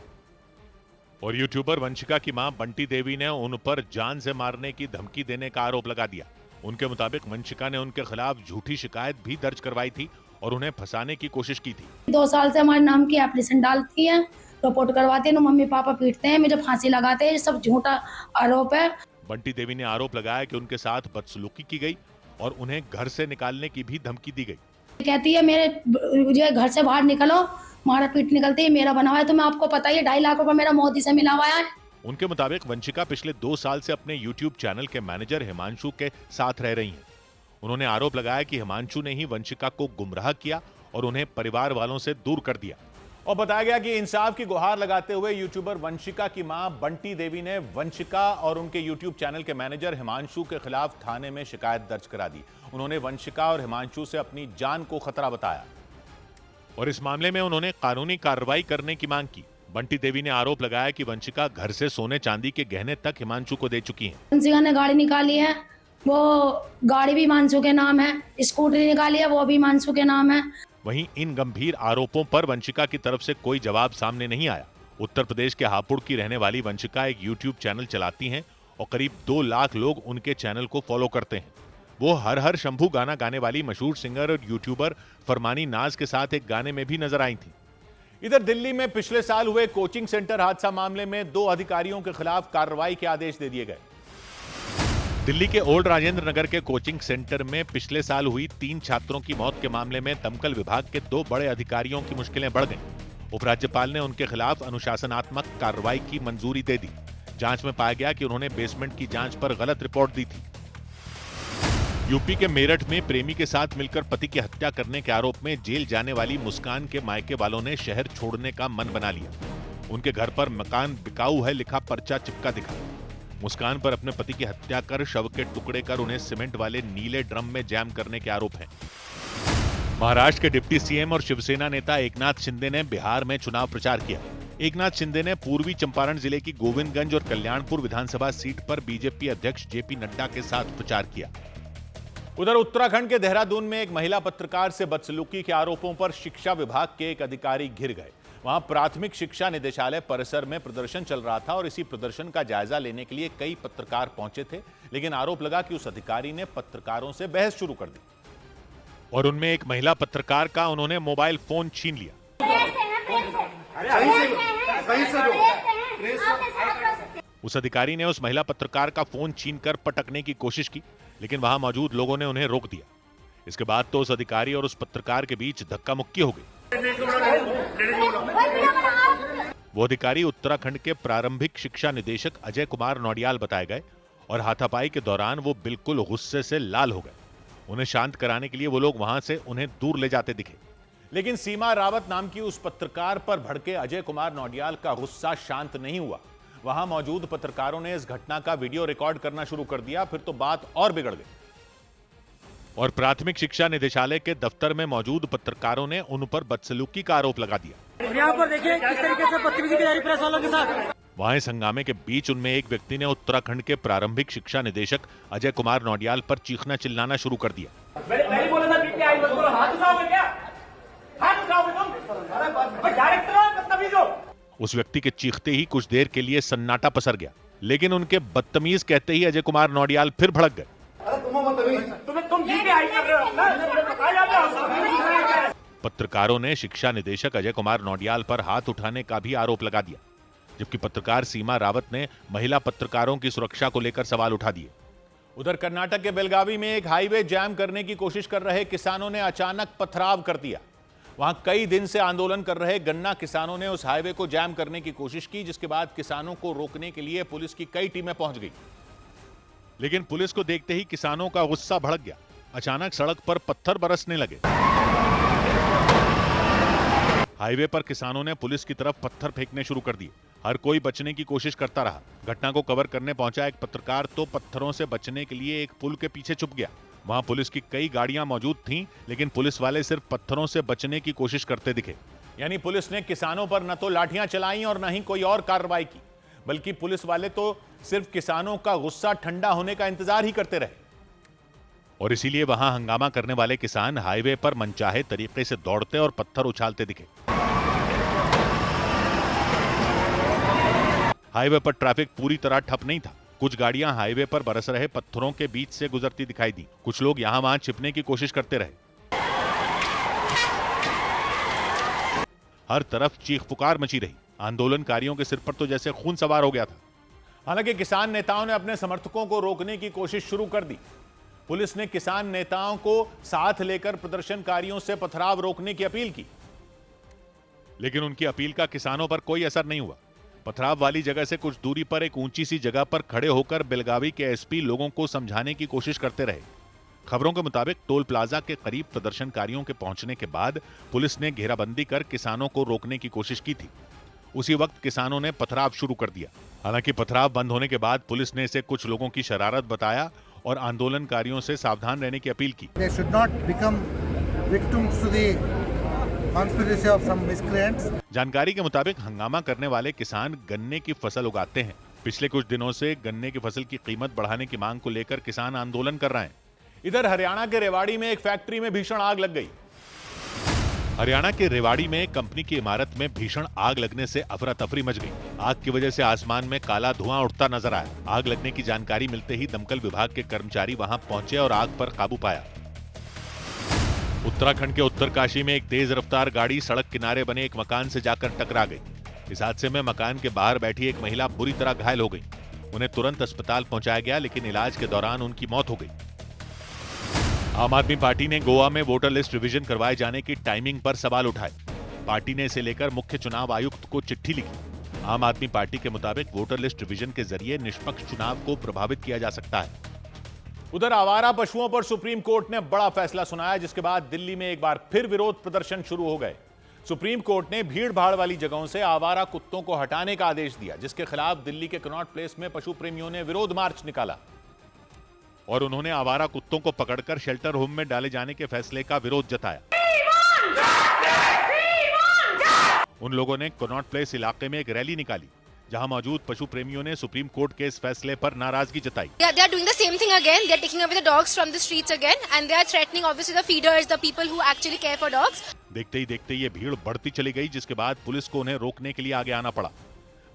और यूट्यूबर वंशिका की मां बंटी देवी ने उन पर जान से मारने की धमकी देने का आरोप लगा दिया। उनके मुताबिक वंशिका ने उनके खिलाफ झूठी शिकायत भी दर्ज करवाई थी और उन्हें फंसाने की कोशिश की थी। 2 साल से हमारे नाम की एप्लीकेशन डालती है, रिपोर्ट करवाते हैं, मम्मी पापा पीटते हैं, मुझे फांसी लगाते हैं, ये सब झूठा आरोप है। बंटी देवी ने आरोप लगाया कि उनके साथ बदसलूकी की गई और उन्हें घर से निकालने की भी धमकी दी गई। कहती है मुझे घर से बाहर निकलो, मारा पीट निकलती है, मेरा बना हुआ है, तो मैं आपको पता ही 2.5 लाख रुपए मेरा मोदी से मिला हुआ है। उनके मुताबिक वंशिका पिछले 2 साल से अपने YouTube चैनल के मैनेजर हिमांशु के साथ रह रही हैं। उन्होंने आरोप लगाया कि हिमांशु ने ही वंशिका को गुमराह किया और उन्हें परिवार वालों से दूर कर दिया। और बताया गया कि इंसाफ की गुहार लगाते हुए यूट्यूबर वंशिका की मां बंटी देवी ने वंशिका और उनके यूट्यूब चैनल के मैनेजर हिमांशु के खिलाफ थाने में शिकायत दर्ज करा दी। उन्होंने वंशिका और हिमांशु से अपनी जान को खतरा बताया और इस मामले में उन्होंने कानूनी कार्रवाई करने की मांग की। बंटी देवी ने आरोप लगाया कि वंशिका घर से सोने चांदी के गहने तक हिमांशु को दे चुकी हैं। वंशिका ने गाड़ी निकाली है, वो गाड़ी भी हिमांशु के नाम है, स्कूटी निकाली है, वो भी हिमांशु के नाम है। वहीं इन गंभीर आरोपों पर वंशिका की तरफ से कोई जवाब सामने नहीं आया। उत्तर प्रदेश के हापुड़ की रहने वाली वंशिका एक यूट्यूब चैनल चलाती हैं और करीब 2 लाख लोग उनके चैनल को फॉलो करते हैं। वो हर हर शंभू गाना गाने वाली मशहूर सिंगर और यूट्यूबर फरमानी नाज के साथ एक गाने में भी नजर आई थी। इधर दिल्ली में पिछले साल हुए कोचिंग सेंटर हादसा मामले में 2 अधिकारियों के खिलाफ कार्रवाई के आदेश दे दिए गए। दिल्ली के ओल्ड राजेंद्र नगर के कोचिंग सेंटर में पिछले साल हुई 3 छात्रों की मौत के मामले में दमकल विभाग के 2 बड़े अधिकारियों की मुश्किलें बढ़ गईं। उपराज्यपाल ने उनके खिलाफ अनुशासनात्मक कार्रवाई की मंजूरी दे दी। जांच में पाया गया कि उन्होंने बेसमेंट की जांच पर गलत रिपोर्ट दी थी। यूपी के मेरठ में प्रेमी के साथ मिलकर पति की हत्या करने के आरोप में जेल जाने वाली मुस्कान के मायके वालों ने शहर छोड़ने का मन बना लिया। उनके घर पर मकान बिकाऊ है लिखा पर्चा चिपका दिखा। मुस्कान पर अपने पति की हत्या कर शव के टुकड़े कर उन्हें सीमेंट वाले नीले ड्रम में जैम करने के आरोप हैं। महाराष्ट्र के डिप्टी सीएम और शिवसेना नेता एकनाथ शिंदे ने बिहार में चुनाव प्रचार किया। एकनाथ शिंदे ने पूर्वी चंपारण जिले की गोविंदगंज और कल्याणपुर विधानसभा सीट पर बीजेपी अध्यक्ष जेपी नड्डा के साथ प्रचार किया। उधर उत्तराखंड के देहरादून में एक महिला पत्रकार से बदसलूकी के आरोपों पर शिक्षा विभाग के एक अधिकारी घिर गए। वहां प्राथमिक शिक्षा निदेशालय परिसर में प्रदर्शन चल रहा था और इसी प्रदर्शन का जायजा लेने के लिए कई पत्रकार पहुंचे थे, लेकिन आरोप लगा कि उस अधिकारी ने पत्रकारों से बहस शुरू कर दी और उनमें एक महिला पत्रकार का उन्होंने मोबाइल फोन छीन लिया। उस अधिकारी ने उस महिला पत्रकार का फोन छीनकर पटकने की कोशिश की, लेकिन वहां मौजूद लोगों ने उन्हें रोक दिया। इसके बाद तो उस अधिकारी और उस पत्रकार के बीच धक्का मुक्की हो गई। वो अधिकारी उत्तराखंड के प्रारंभिक शिक्षा निदेशक अजय कुमार नौडियाल बताए गए और हाथापाई के दौरान वो बिल्कुल गुस्से से लाल हो गए। उन्हें शांत कराने के लिए वो लोग वहां से उन्हें दूर ले जाते दिखे, लेकिन सीमा रावत नाम की उस पत्रकार पर भड़के अजय कुमार नौडियाल का गुस्सा शांत नहीं हुआ। वहां मौजूद पत्रकारों ने इस घटना का वीडियो रिकॉर्ड करना शुरू कर दिया। फिर तो बात और बिगड़ गई और प्राथमिक शिक्षा निदेशालय के दफ्तर में मौजूद पत्रकारों ने उन पर बदसलूकी का आरोप लगा दिया। यहाँ पर देखिए किस तरीके से बदतमीजी की जा रही प्रेस वालों के साथ। वहां इस हंगामे के बीच उनमें एक व्यक्ति ने उत्तराखंड के प्रारंभिक शिक्षा निदेशक अजय कुमार नौडियाल पर चीखना चिल्लाना शुरू कर दिया। मैंने बोला था कि आई मत बोलो, हाथ उठाओगे क्या? हाथ उठाओगे तुम? डायरेक्टर हो बदतमीजो। उस व्यक्ति के चीखते ही कुछ देर के लिए सन्नाटा पसर गया, लेकिन उनके बदतमीज कहते ही अजय कुमार नौडियाल फिर भड़क गए। पत्रकारों ने शिक्षा निदेशक अजय कुमार नौडियाल पर हाथ उठाने का भी आरोप लगा दिया, जबकि पत्रकार सीमा रावत ने महिला पत्रकारों की सुरक्षा को लेकर सवाल उठा दिए। उधर कर्नाटक के बेलगावी में एक हाईवे जैम करने की कोशिश कर रहे किसानों ने अचानक पथराव कर दिया। वहां कई दिन से आंदोलन कर रहे गन्ना किसानों ने उस हाईवे को जैम करने की कोशिश की, जिसके बाद किसानों को रोकने के लिए पुलिस की कई टीमें पहुंच गई, लेकिन पुलिस को देखते ही किसानों का गुस्सा भड़क गया। अचानक सड़क पर पत्थर बरसने लगे। हाईवे पर किसानों ने पुलिस की तरफ पत्थर फेंकने शुरू कर दिए। हर कोई बचने की कोशिश करता रहा। घटना को कवर करने पहुंचा एक पत्रकार तो पत्थरों से बचने के लिए एक पुल के पीछे छुप गया। वहां पुलिस की कई गाड़ियां मौजूद थीं, लेकिन पुलिस वाले सिर्फ पत्थरों से बचने की कोशिश करते दिखे। यानी पुलिस ने किसानों पर न तो लाठियां चलाई और न ही कोई और कार्रवाई की, बल्कि पुलिस वाले तो सिर्फ किसानों का गुस्सा ठंडा होने का इंतजार ही करते रहे। और इसीलिए वहां हंगामा करने वाले किसान हाईवे पर मनचाहे तरीके से दौड़ते और पत्थर उछालते दिखे। हाईवे पर ट्रैफिक पूरी तरह ठप नहीं था। कुछ गाड़ियां हाईवे पर बरस रहे पत्थरों के बीच से गुजरती दिखाई दी। कुछ लोग यहां वहां छिपने की कोशिश करते रहे। हर तरफ चीख पुकार मची रही। आंदोलनकारियों के सिर पर तो जैसे खून सवार हो गया था। हालांकि किसान नेताओं ने अपने समर्थकों को रोकने की कोशिश शुरू कर दी। पुलिस ने किसान नेताओं को साथ लेकर प्रदर्शनकारियों से पथराव रोकने की अपील की, लेकिन उनकी अपील का किसानों पर कोई असर नहीं हुआ। पथराव वाली जगह से कुछ दूरी पर एक ऊंची सी जगह पर खड़े होकर बेलगावी के एसपी लोगों को समझाने की कोशिश करते रहे। खबरों के मुताबिक टोल प्लाजा के करीब प्रदर्शनकारियों के पहुंचने के बाद पुलिस ने घेराबंदी कर किसानों को रोकने की कोशिश की थी। उसी वक्त किसानों ने पथराव शुरू कर दिया। हालांकि पथराव बंद होने के बाद पुलिस ने इसे कुछ लोगों की शरारत बताया और आंदोलनकारियों से सावधान रहने की अपील की। They should not become victims to the conspiracy of some miscreants. जानकारी के मुताबिक हंगामा करने वाले किसान गन्ने की फसल उगाते हैं। पिछले कुछ दिनों से गन्ने की फसल की कीमत बढ़ाने की मांग को लेकर किसान आंदोलन कर रहे हैं। इधर हरियाणा के रेवाड़ी में एक फैक्ट्री में भीषण आग लग गई। हरियाणा के रेवाड़ी में कंपनी की इमारत में भीषण आग लगने से अफरा तफरी मच गई। आग की वजह से आसमान में काला धुआं उठता नजर आया। आग लगने की जानकारी मिलते ही दमकल विभाग के कर्मचारी वहां पहुंचे और आग पर काबू पाया। उत्तराखंड के उत्तरकाशी में एक तेज रफ्तार गाड़ी सड़क किनारे बने एक मकान से जाकर टकरा गई। इस हादसे में मकान के बाहर बैठी एक महिला बुरी तरह घायल हो गई। उन्हें तुरंत अस्पताल पहुंचाया गया, लेकिन इलाज के दौरान उनकी मौत हो गई। आम आदमी पार्टी ने गोवा में वोटर लिस्ट रिवीजन करवाए जाने की टाइमिंग पर सवाल उठाए। पार्टी ने इसे लेकर मुख्य चुनाव आयुक्त को चिट्ठी लिखी। आम आदमी पार्टी के मुताबिक वोटर लिस्ट रिवीजन के जरिए निष्पक्ष चुनाव को प्रभावित किया जा सकता है। उधर आवारा पशुओं पर सुप्रीम कोर्ट ने बड़ा फैसला सुनाया, जिसके बाद दिल्ली में एक बार फिर विरोध प्रदर्शन शुरू हो गए। सुप्रीम कोर्ट ने भीड़ भाड़ वाली जगहों से आवारा कुत्तों को हटाने का आदेश दिया, जिसके खिलाफ दिल्ली के कनॉट प्लेस में पशु प्रेमियों ने विरोध मार्च निकाला और उन्होंने आवारा कुत्तों को पकड़कर शेल्टर होम में डाले जाने के फैसले का विरोध जताया। उन लोगों ने कनॉट प्लेस इलाके में एक रैली निकाली, जहां मौजूद पशु प्रेमियों ने सुप्रीम कोर्ट के इस फैसले पर नाराजगी जताई। They are doing the same thing again. They are taking away the dogs from the streets again, and they are threatening obviously the feeders, the people who actually care for dogs. देखते ही देखते ये भीड़ बढ़ती चली गई, जिसके बाद police को उन्हें रोकने के लिए आगे आना पड़ा।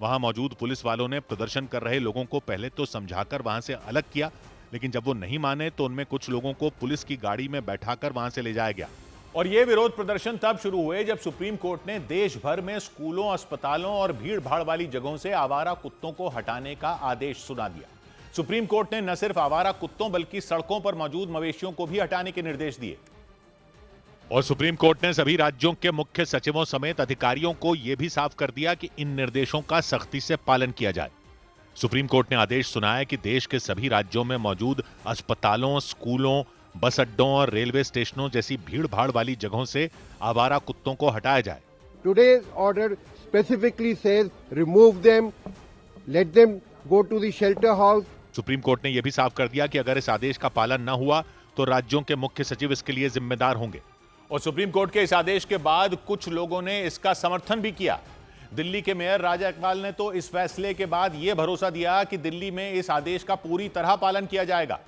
वहां मौजूद पुलिस वालों ने प्रदर्शन कर रहे लोगों को पहले तो समझाकर वहां से अलग किया, लेकिन जब वो नहीं माने तो उनमें कुछ लोगों को पुलिस की गाड़ी में बैठाकर वहां से ले जाया गया। और ये विरोध प्रदर्शन तब शुरू हुए जब सुप्रीम कोर्ट ने देश भर में स्कूलों, अस्पतालों और भीड़ भाड़ वाली जगहों से आवारा कुत्तों को हटाने का आदेश सुना दिया। सुप्रीम कोर्ट ने न सिर्फ आवारा कुत्तों बल्कि सड़कों पर मौजूद मवेशियों को भी हटाने के निर्देश दिए। और सुप्रीम कोर्ट ने सभी राज्यों के मुख्य सचिवों समेत अधिकारियों को यह भी साफ कर दिया कि इन निर्देशों का सख्ती से पालन किया जाए। सुप्रीम कोर्ट ने आदेश सुनाया कि देश के सभी राज्यों में मौजूद अस्पतालों, स्कूलों, बस अड्डों और रेलवे स्टेशनों जैसी भीड़ भाड़ वाली जगहों से आवारा कुत्तों को हटाया जाए। Today's order specifically says remove them, let them go to the shelter house. Supreme court ने यह भी साफ कर दिया कि अगर इस आदेश का पालन न हुआ तो राज्यों के मुख्य सचिव इसके लिए जिम्मेदार होंगे। और सुप्रीम कोर्ट के इस आदेश के बाद कुछ लोगों ने इसका समर्थन भी किया। दिल्ली के मेयर राजा इकबाल ने तो इस फैसले के बाद यह भरोसा दिया कि दिल्ली में इस आदेश का पूरी तरह पालन किया जाएगा।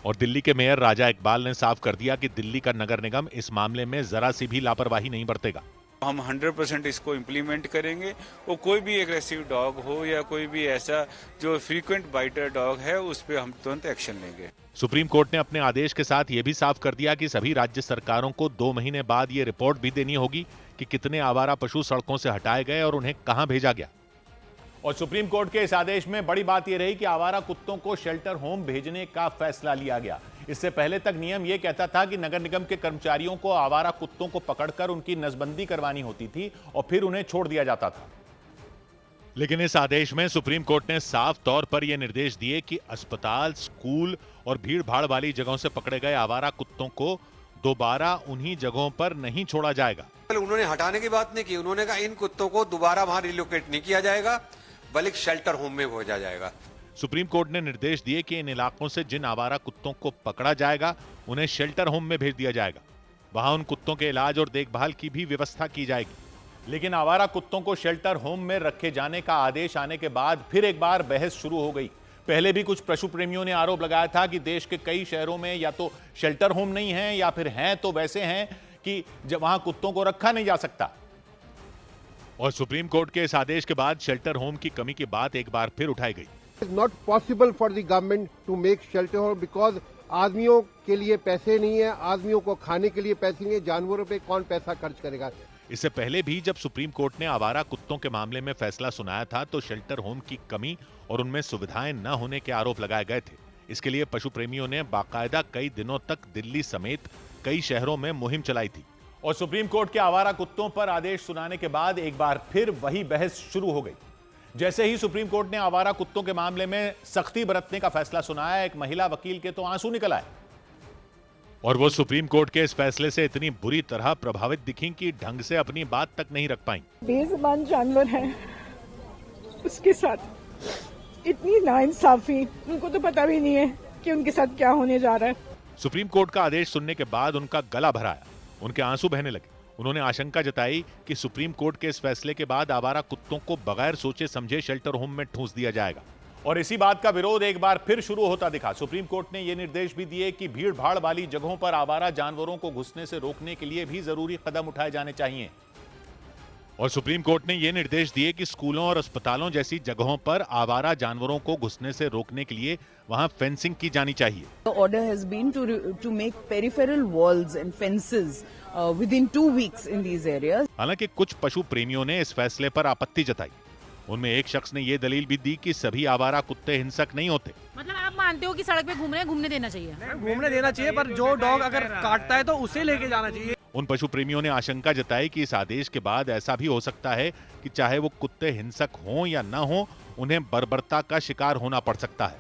और दिल्ली के मेयर राजा इकबाल ने साफ कर दिया कि दिल्ली का नगर निगम इस मामले में जरा सी भी लापरवाही नहीं बरतेगा। हम 100% इसको इम्प्लीमेंट करेंगे। वो कोई भी एग्रेसिव डॉग हो या कोई भी ऐसा जो फ्रीक्वेंट बाइटर डॉग है, उस पर हम तुरंत एक्शन लेंगे। सुप्रीम कोर्ट ने अपने आदेश के साथ यह भी साफ कर दिया कि सभी राज्य सरकारों को 2 महीने बाद ये रिपोर्ट भी देनी होगी कि कितने आवारा पशु सड़कों से हटाए गए और उन्हें कहां भेजा गया। और सुप्रीम कोर्ट के इस आदेश में बड़ी बात यह रही कि आवारा कुत्तों को शेल्टर होम भेजने का फैसला लिया गया। इससे पहले तक नियम यह कहता था कि नगर निगम के कर्मचारियों को आवारा कुत्तों को पकड़कर उनकी नसबंदी करवानी होती थी और फिर उन्हें छोड़ दिया जाता था। लेकिन इस आदेश में सुप्रीम कोर्ट ने साफ तौर पर यह निर्देश दिए कि अस्पताल, स्कूल और भीड़ भाड़ वाली जगहों से पकड़े गए आवारा कुत्तों को दोबारा उन्हीं जगहों पर नहीं छोड़ा जाएगा। उन्होंने हटाने की बात नहीं की, उन्होंने कहा इन कुत्तों को दोबारा वहां रिलोकेट नहीं किया जाएगा, बल्कि शेल्टर होम में भेजा जाएगा। सुप्रीम कोर्ट ने निर्देश दिए कि इन इलाकों से जिन आवारा कुत्तों को पकड़ा जाएगा उन्हें शेल्टर होम में भेज दिया जाएगा। वहां उन कुत्तों के इलाज और देखभाल की भी व्यवस्था की जाएगी। लेकिन आवारा कुत्तों को शेल्टर होम में रखे जाने का आदेश आने के बाद फिर एक बार बहस शुरू हो गई। पहले भी कुछ पशु प्रेमियों ने आरोप लगाया था कि देश के कई शहरों में या तो शेल्टर होम नहीं है या फिर हैं तो वैसे हैं कि जब वहां कुत्तों को रखा नहीं जा सकता। और सुप्रीम कोर्ट के इस आदेश के बाद शेल्टर होम की कमी की बात एक बार फिर उठाई गई। It's not possible for the government to make shelter home because आदमियों के लिए पैसे नहीं है, आदमियों को खाने के लिए पैसे नहीं है, जानवरों पे कौन पैसा खर्च करेगा। इससे पहले भी जब सुप्रीम कोर्ट ने आवारा कुत्तों के मामले में फैसला सुनाया था तो शेल्टर होम की कमी और उनमें सुविधाएं न होने के आरोप लगाए गए थे। इसके लिए पशु प्रेमियों ने बाकायदा कई दिनों तक दिल्ली समेत कई शहरों में मुहिम चलाई थी। और सुप्रीम कोर्ट के आवारा कुत्तों पर आदेश सुनाने के बाद एक बार फिर वही बहस शुरू हो गई। जैसे ही सुप्रीम कोर्ट ने आवारा कुत्तों के मामले में सख्ती बरतने का फैसला सुनाया, एक महिला वकील के तो आंसू निकल आए। और वो सुप्रीम कोर्ट के इस फैसले से इतनी बुरी तरह प्रभावित दिखी कि ढंग से अपनी बात तक नहीं रख पाई। बेजुबान जानवर है, उसके साथ इतनी नाइंसाफी, उनको तो पता भी नहीं है कि उनके साथ क्या होने जा रहा है। सुप्रीम कोर्ट का आदेश सुनने के बाद उनका गला भर आया, उनके आंसू बहने लगे। उन्होंने आशंका जताई कि सुप्रीम कोर्ट के इस फैसले के बाद आवारा कुत्तों को बगैर सोचे समझे शेल्टर होम में ठूंस दिया जाएगा। और इसी बात का विरोध एक बार फिर शुरू होता दिखा। सुप्रीम कोर्ट ने यह निर्देश भी दिए कि भीड़ भाड़ वाली जगहों पर आवारा जानवरों को घुसने से रोकने के लिए भी जरूरी कदम उठाए जाने चाहिए। और सुप्रीम कोर्ट ने यह निर्देश दिए कि स्कूलों और अस्पतालों जैसी जगहों पर आवारा जानवरों को घुसने से रोकने के लिए वहां फेंसिंग की जानी चाहिए। The order has been to make peripheral walls and fences within 2 weeks in these areas. हालांकि कुछ पशु प्रेमियों ने इस फैसले पर आपत्ति जताई। उनमें एक शख्स ने यह दलील भी दी कि सभी आवारा कुत्ते हिंसक नहीं होते। मतलब आप मानते हो कि सड़क पे घूम रहे हैं, घूमने देना चाहिए? घूमने देना चाहिए, पर जो डॉग अगर काटता है तो उसे लेके जाना चाहिए। उन पशु प्रेमियों ने आशंका जताई कि इस आदेश के बाद ऐसा भी हो सकता है कि चाहे वो कुत्ते हिंसक हों या न हों, उन्हें बर्बरता का शिकार होना पड़ सकता है।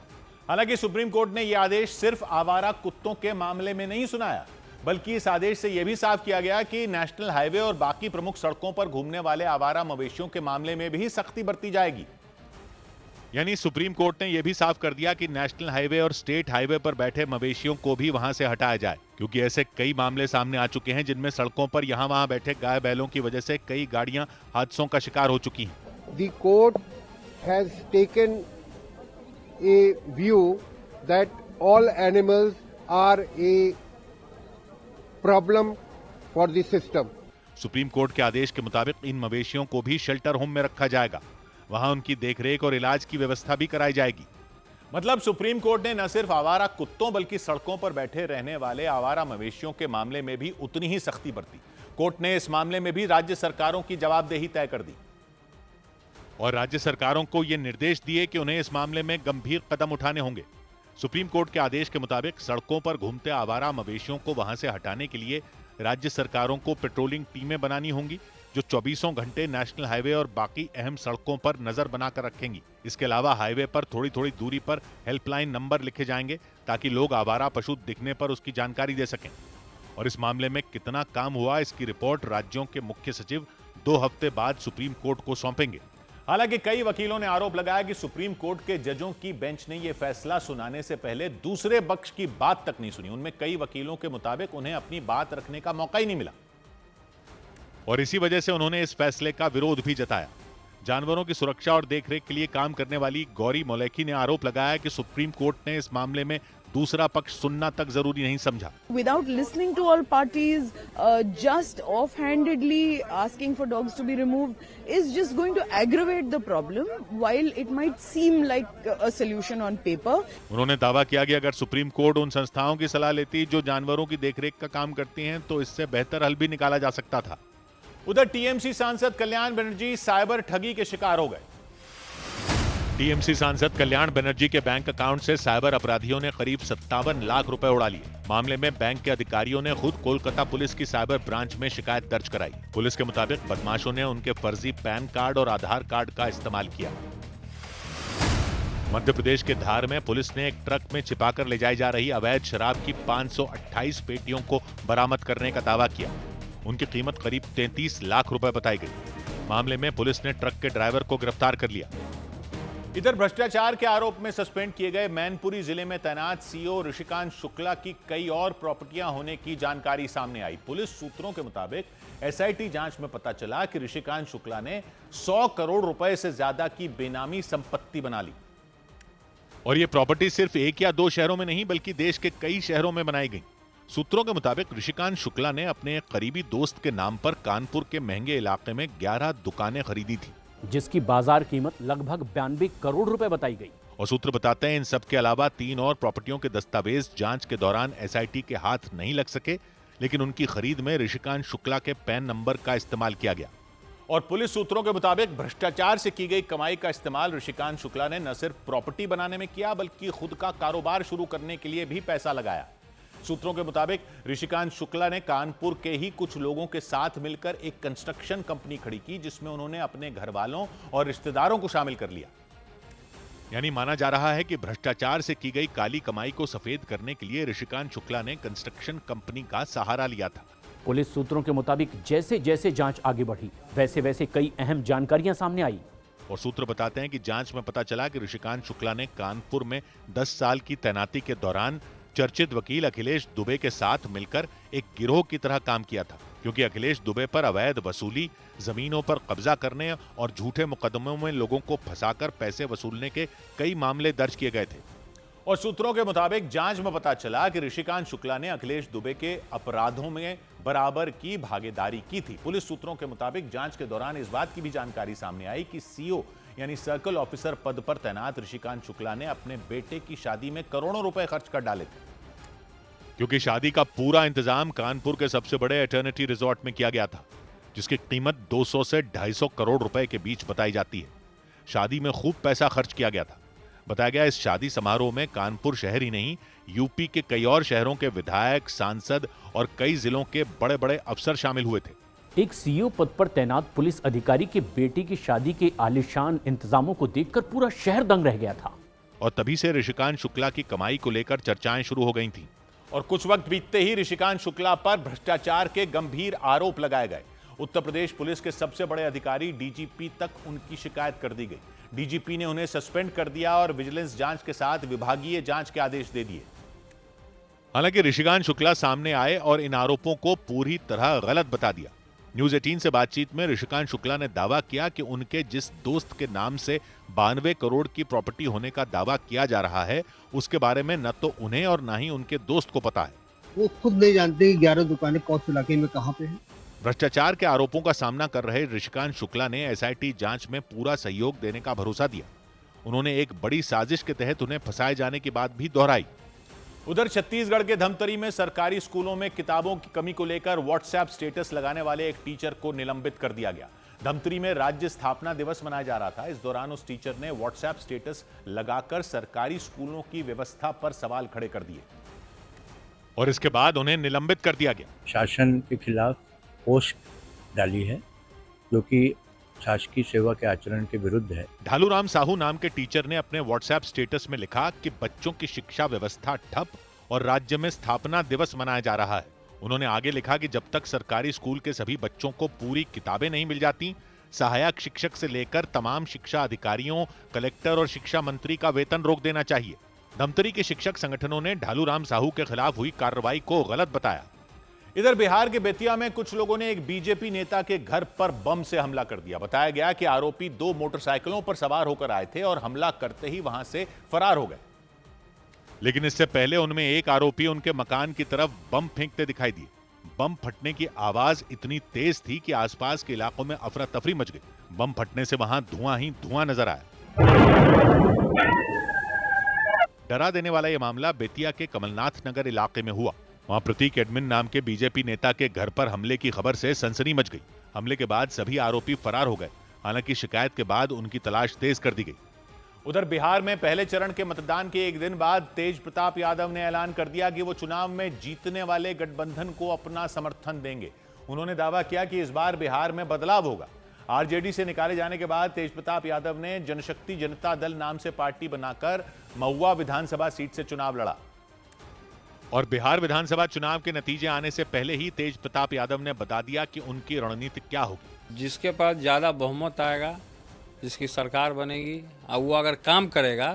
हालांकि सुप्रीम कोर्ट ने यह आदेश सिर्फ आवारा कुत्तों के मामले में नहीं सुनाया, बल्कि इस आदेश से यह भी साफ किया गया कि नेशनल हाईवे और बाकी प्रमुख सड़कों पर घूमने वाले आवारा मवेशियों के मामले में भी सख्ती बरती जाएगी। यानी सुप्रीम कोर्ट ने यह भी साफ कर दिया कि नेशनल हाईवे और स्टेट हाईवे पर बैठे मवेशियों को भी वहां से हटाया जाए, क्योंकि ऐसे कई मामले सामने आ चुके हैं जिनमें सड़कों पर यहां वहां बैठे गाय बैलों की वजह से कई गाड़ियां हादसों का शिकार हो चुकी हैं। The court has taken a view that all animals are a problem for the system. Supreme court के आदेश के मुताबिक इन मवेशियों को भी शेल्टर होम में रखा जाएगा। वहां उनकी देखरेख और इलाज की व्यवस्था भी कराई जाएगी। मतलब सुप्रीम कोर्ट ने न सिर्फ आवारा कुत्तों बल्कि सड़कों पर बैठे रहने वाले आवारा मवेशियों के मामले में भी उतनी ही सख्ती बरती। कोर्ट ने इस मामले में भी राज्य सरकारों की जवाबदेही तय कर दी और राज्य सरकारों को यह निर्देश दिए कि उन्हें इस मामले में गंभीर कदम उठाने होंगे। सुप्रीम कोर्ट के आदेश के मुताबिक सड़कों पर घूमते आवारा मवेशियों को वहां से हटाने के लिए राज्य सरकारों को पेट्रोलिंग टीमें बनानी होंगी जो 24 घंटे नेशनल हाईवे और बाकी अहम सड़कों पर नजर बनाकर रखेंगी। इसके अलावा हाईवे पर थोड़ी थोड़ी दूरी पर हेल्पलाइन नंबर लिखे जाएंगे ताकि लोग आवारा पशु दिखने पर उसकी जानकारी दे सकें। और इस मामले में कितना काम हुआ, इसकी रिपोर्ट राज्यों के मुख्य सचिव 2 हफ्ते बाद सुप्रीम कोर्ट को सौंपेंगे। हालांकि कई वकीलों ने आरोप लगाया कि सुप्रीम कोर्ट के जजों की बेंच ने यह फैसला सुनाने से पहले दूसरे पक्ष की बात तक नहीं सुनी। उनमें कई वकीलों के मुताबिक उन्हें अपनी बात रखने का मौका ही नहीं मिला और इसी वजह से उन्होंने इस फैसले का विरोध भी जताया। जानवरों की सुरक्षा और देखरेख के लिए काम करने वाली गौरी मौलेकी ने आरोप लगाया कि सुप्रीम कोर्ट ने इस मामले में दूसरा पक्ष सुनना तक जरूरी नहीं समझा। Without listening to all parties, just offhandedly asking for dogs to be removed is just going to aggravate the problem, while it might seem like a solution on paper. उन्होंने दावा किया कि अगर सुप्रीम कोर्ट उन संस्थाओं की सलाह लेती जो जानवरों की देखरेख का काम करती हैं, तो इससे बेहतर हल भी निकाला जा सकता था। उधर टीएमसी सांसद कल्याण बनर्जी साइबर ठगी के शिकार हो गए। टीएमसी सांसद कल्याण बनर्जी के बैंक अकाउंट से साइबर अपराधियों ने करीब 57 लाख रुपए उड़ा लिए। मामले में बैंक के अधिकारियों ने खुद कोलकाता पुलिस की साइबर ब्रांच में शिकायत दर्ज कराई। पुलिस के मुताबिक बदमाशों ने उनके फर्जी पैन कार्ड और आधार कार्ड का इस्तेमाल किया। मध्य प्रदेश के धार में पुलिस ने एक ट्रक में छिपाकर ले जाई जा रही अवैध शराब की 528 पेटियों को बरामद करने का दावा किया। उनकी कीमत करीब 33 लाख रुपए बताई गई। मामले में पुलिस ने ट्रक के ड्राइवर को गिरफ्तार कर लिया। इधर भ्रष्टाचार के आरोप में सस्पेंड किए गए मैनपुरी जिले में तैनात सीओ ऋषिकांत शुक्ला की कई और प्रॉपर्टियां होने की जानकारी सामने आई। पुलिस सूत्रों के मुताबिक एसआईटी जांच में पता चला कि ऋषिकांत शुक्ला ने 100 करोड़ रुपए से ज्यादा की बेनामी संपत्ति बना ली। और यह प्रॉपर्टी सिर्फ एक या दो शहरों में नहीं बल्कि देश के कई शहरों में बनाई गई। सूत्रों के मुताबिक ऋषिकांत शुक्ला ने अपने एक करीबी दोस्त के नाम पर कानपुर के महंगे इलाके में 11 दुकानें खरीदी थी, जिसकी बाजार कीमत लगभग 92 करोड़ रुपए बताई गई। और सूत्र बताते हैं इन सब के अलावा 3 और प्रॉपर्टियों के दस्तावेज जांच के दौरान एसआईटी के हाथ नहीं लग सके, लेकिन उनकी खरीद में ऋषिकांत शुक्ला के पैन नंबर का इस्तेमाल किया गया। और पुलिस सूत्रों के मुताबिक भ्रष्टाचार से की गई कमाई का इस्तेमाल ऋषिकांत शुक्ला ने न सिर्फ प्रॉपर्टी बनाने में किया बल्कि खुद का कारोबार शुरू करने के लिए भी पैसा लगाया। सूत्रों के मुताबिक ऋषिकांत शुक्ला ने कानपुर के ही कुछ लोगों के साथ मिलकर एक कंस्ट्रक्शन कंपनी खड़ी की, जिसमें उन्होंने अपने घर वालों और रिश्तेदारों को शामिल कर लिया। यानी माना जा रहा है कि भ्रष्टाचार से की गई काली कमाई को सफेद करने के लिए ऋषिकांत शुक्ला ने कंस्ट्रक्शन कंपनी का सहारा लिया था। पुलिस सूत्रों के मुताबिक जैसे जैसे जांच आगे बढ़ी वैसे वैसे कई अहम जानकारियां सामने आई। और सूत्र बताते हैं कि जांच में पता चला कि ऋषिकांत शुक्ला ने कानपुर में 10 साल की तैनाती के दौरान चर्चित वकील अखिलेश दुबे के साथ मिलकर एक गिरोह की तरह काम किया था, क्योंकि अखिलेश दुबे पर अवैध वसूली, जमीनों पर कब्जा करने और झूठे मुकदमों में लोगों को फंसाकर पैसे वसूलने के कई मामले दर्ज किए गए थे। और सूत्रों के मुताबिक जांच में पता चला कि ऋषिकांत शुक्ला ने अखिलेश दुबे के अपराधों में बराबर की भागीदारी की थी। पुलिस सूत्रों के मुताबिक जांच के दौरान इस बात की भी जानकारी सामने आई कि सीओ यानी सर्कल ऑफिसर पद पर तैनात ऋषिकांत शुक्ला ने अपने बेटे की शादी में करोड़ों रुपए खर्च कर डाले थे, क्योंकि शादी का पूरा इंतजाम कानपुर के सबसे बड़े एटर्निटी रिजॉर्ट में किया गया था, जिसकी कीमत 200 से 250 करोड़ रुपए के बीच बताई जाती है। शादी में खूब पैसा खर्च किया गया था। बताया गया इस शादी समारोह में कानपुर शहर ही नहीं यूपी के कई और शहरों के विधायक, सांसद और कई जिलों के बड़े बड़े अफसर शामिल हुए थे। एक सीईओ पद पर तैनात पुलिस अधिकारी के बेटे की शादी के आलीशान इंतजामों को देखकर पूरा शहर दंग रह गया था। और तभी से ऋषिकांत शुक्ला की कमाई को लेकर चर्चाएं शुरू हो गई थीं। और कुछ वक्त बीतते ही ऋषिकांत शुक्ला पर भ्रष्टाचार के गंभीर आरोप लगाए गए। उत्तर प्रदेश पुलिस के सबसे बड़े अधिकारी डीजीपी तक उनकी शिकायत कर दी गई। डीजीपी ने उन्हें सस्पेंड कर दिया और विजिलेंस जांच के साथ विभागीय जांच के आदेश दे दिए। हालांकि ऋषिकांत शुक्ला सामने आए और इन आरोपों को पूरी तरह गलत बता दिया। न्यूज 18 से बातचीत में ऋषिकांत शुक्ला ने दावा किया कि उनके जिस दोस्त के नाम से 92 करोड़ की प्रॉपर्टी होने का दावा किया जा रहा है, उसके बारे में न तो उन्हें और न ही उनके दोस्त को पता है। वो खुद नहीं जानते कि 11 दुकानें कौन से इलाके में कहां पे हैं। भ्रष्टाचार के आरोपों का सामना कर रहे ऋषिकांत शुक्ला ने एसआईटी जांच में पूरा सहयोग देने का भरोसा दिया। उन्होंने एक बड़ी साजिश के तहत उन्हें फंसाए जाने की बात भी दोहराई। उधर छत्तीसगढ़ के धमतरी में सरकारी स्कूलों में किताबों की कमी को लेकर व्हाट्सएप स्टेटस लगाने वाले एक टीचर को निलंबित कर दिया गया। धमतरी में राज्य स्थापना दिवस मनाया जा रहा था। इस दौरान उस टीचर ने व्हाट्सएप स्टेटस लगाकर सरकारी स्कूलों की व्यवस्था पर सवाल खड़े कर दिए और इसके बाद उन्हें निलंबित कर दिया गया। शासन के खिलाफ पोस्ट डाली है जो कि शासकीय सेवा के आचरण के विरुद्ध है। ढालूराम साहू नाम के टीचर ने अपने व्हाट्सएप स्टेटस में लिखा कि बच्चों की शिक्षा व्यवस्था ठप और राज्य में स्थापना दिवस मनाया जा रहा है। उन्होंने आगे लिखा कि जब तक सरकारी स्कूल के सभी बच्चों को पूरी किताबें नहीं मिल जाती, सहायक शिक्षक से लेकर तमाम शिक्षा अधिकारियों, कलेक्टर और शिक्षा मंत्री का वेतन रोक देना चाहिए। धमतरी के शिक्षक संगठनों ने ढालूराम साहू के खिलाफ हुई कार्रवाई को गलत बताया। इधर बिहार के बेतिया में कुछ लोगों ने एक बीजेपी नेता के घर पर बम से हमला कर दिया। बताया गया कि आरोपी 2 मोटरसाइकिलों पर सवार होकर आए थे और हमला करते ही वहां से फरार हो गए। लेकिन इससे पहले उनमें एक आरोपी उनके मकान की तरफ बम फेंकते दिखाई दिए। बम फटने की आवाज इतनी तेज थी कि आसपास के इलाकों में अफरा तफरी मच गई। बम फटने से वहां धुआं ही धुआं नजर आया। डरा देने वाला यह मामला बेतिया के कमलनाथ नगर इलाके में हुआ। वहां प्रतीक एडमिन नाम के बीजेपी नेता के घर पर हमले की खबर से सनसनी मच गई। हमले के बाद सभी आरोपी फरार हो गए। हालांकि शिकायत के बाद उनकी तलाश तेज कर दी गई। उधर बिहार में पहले चरण के मतदान के एक दिन बाद तेज प्रताप यादव ने ऐलान कर दिया कि वो चुनाव में जीतने वाले गठबंधन को अपना समर्थन देंगे। उन्होंने दावा किया कि इस बार बिहार में बदलाव होगा। आरजेडी से निकाले जाने के बाद तेज प्रताप यादव ने जनशक्ति जनता दल नाम से पार्टी बनाकर महुआ विधानसभा सीट से चुनाव लड़ा। और बिहार विधानसभा चुनाव के नतीजे आने से पहले ही तेज प्रताप यादव ने बता दिया कि उनकी रणनीति क्या होगी। जिसके पास ज्यादा बहुमत आएगा जिसकी सरकार बनेगी और वो अगर काम करेगा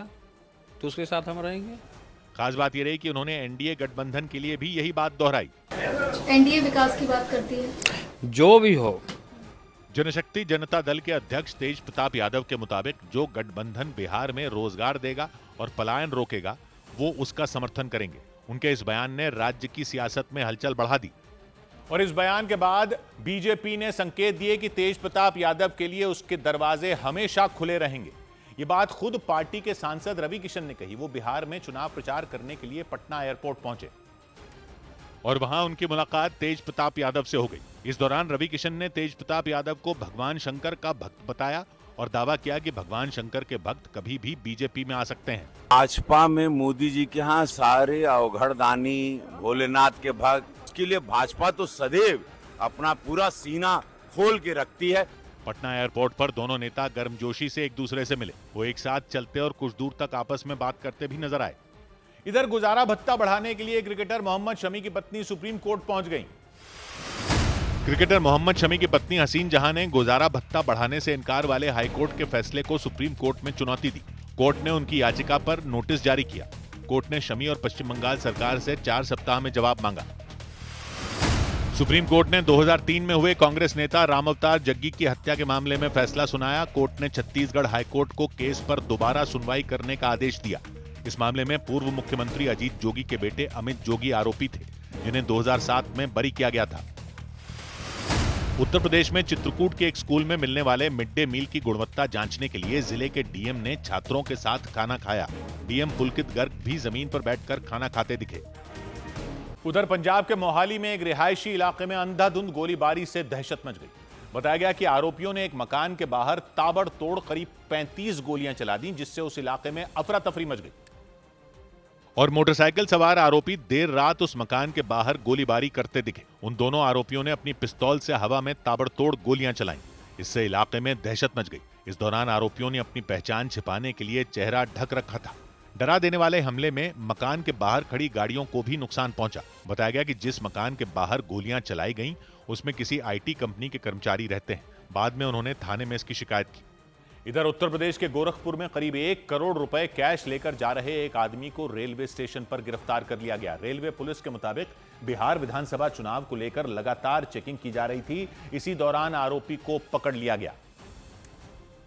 तो उसके साथ हम रहेंगे। खास बात यह रही कि उन्होंने एनडीए गठबंधन के लिए भी यही बात दोहराई। एनडीए विकास की बात करती है। जो भी हो, जनशक्ति जनता दल के अध्यक्ष तेज प्रताप यादव के मुताबिक जो गठबंधन बिहार में रोजगार देगा और पलायन रोकेगा वो उसका समर्थन करेंगे। उनके इस बयान ने राज्य की सियासत में हलचल बढ़ा दी और इस बयान के बाद बीजेपी ने संकेत दिए कि तेज प्रताप यादव के लिए उसके दरवाजे हमेशा खुले रहेंगे। ये बात खुद पार्टी के सांसद रवि किशन ने कही। वो बिहार में चुनाव प्रचार करने के लिए पटना एयरपोर्ट पहुंचे और वहां उनकी मुलाकात तेज प्रताप यादव से हो गई। इस दौरान रवि किशन ने तेज प्रताप यादव को भगवान शंकर का भक्त बताया और दावा किया कि भगवान शंकर के भक्त कभी भी बीजेपी में आ सकते हैं। भाजपा में मोदी जी के यहाँ सारे अवघड़दानी भोलेनाथ के भक्त, उसके लिए भाजपा तो सदैव अपना पूरा सीना खोल के रखती है। पटना एयरपोर्ट पर दोनों नेता गर्मजोशी से एक दूसरे से मिले। वो एक साथ चलते और कुछ दूर तक आपस में बात करते भी नजर आए। इधर गुजारा भत्ता बढ़ाने के लिए क्रिकेटर मोहम्मद शमी की पत्नी सुप्रीम कोर्ट पहुंच गई। क्रिकेटर मोहम्मद शमी की पत्नी हसीन जहां ने गुजारा भत्ता बढ़ाने से इनकार वाले हाईकोर्ट के फैसले को सुप्रीम कोर्ट में चुनौती दी। कोर्ट ने उनकी याचिका पर नोटिस जारी किया। कोर्ट ने शमी और पश्चिम बंगाल सरकार से 4 सप्ताह में जवाब मांगा। सुप्रीम कोर्ट ने 2003 में हुए कांग्रेस नेता राम अवतार जग्गी की हत्या के मामले में फैसला सुनाया। कोर्ट ने छत्तीसगढ़ हाईकोर्ट को केस पर दोबारा सुनवाई करने का आदेश दिया। इस मामले में पूर्व मुख्यमंत्री अजीत जोगी के बेटे अमित जोगी आरोपी थे, जिन्हें 2007 में बरी किया गया था। उत्तर प्रदेश में चित्रकूट के एक स्कूल में मिलने वाले मिड डे मील की गुणवत्ता जांचने के लिए जिले के डीएम ने छात्रों के साथ खाना खाया। डीएम पुलकित गर्ग भी जमीन पर बैठकर खाना खाते दिखे। उधर पंजाब के मोहाली में एक रिहायशी इलाके में अंधाधुंध गोलीबारी से दहशत मच गई। बताया गया कि आरोपियों ने एक मकान के बाहर ताबड़तोड़ करीब 35 गोलियां चला दी, जिससे उस इलाके में अफरा तफरी मच गई और मोटरसाइकिल सवार आरोपी देर रात उस मकान के बाहर गोलीबारी करते दिखे। उन दोनों आरोपियों ने अपनी पिस्तौल से हवा में ताबड़तोड़ गोलियां चलाईं। इससे इलाके में दहशत मच गई। इस दौरान आरोपियों ने अपनी पहचान छिपाने के लिए चेहरा ढक रखा था। डरा देने वाले हमले में मकान के बाहर खड़ी गाड़ियों को भी नुकसान पहुंचा। बताया गया कि जिस मकान के बाहर गोलियां चलाई गईं, उसमें किसी आईटी कंपनी के कर्मचारी रहते हैं। बाद में उन्होंने थाने में इसकी शिकायत की। इधर उत्तर प्रदेश के गोरखपुर में करीब 1 करोड़ रुपए कैश लेकर जा रहे एक आदमी को रेलवे स्टेशन पर गिरफ्तार कर लिया गया। रेलवे पुलिस के मुताबिक बिहार विधानसभा चुनाव को लेकर लगातार चेकिंग की जा रही थी। इसी दौरान आरोपी को पकड़ लिया गया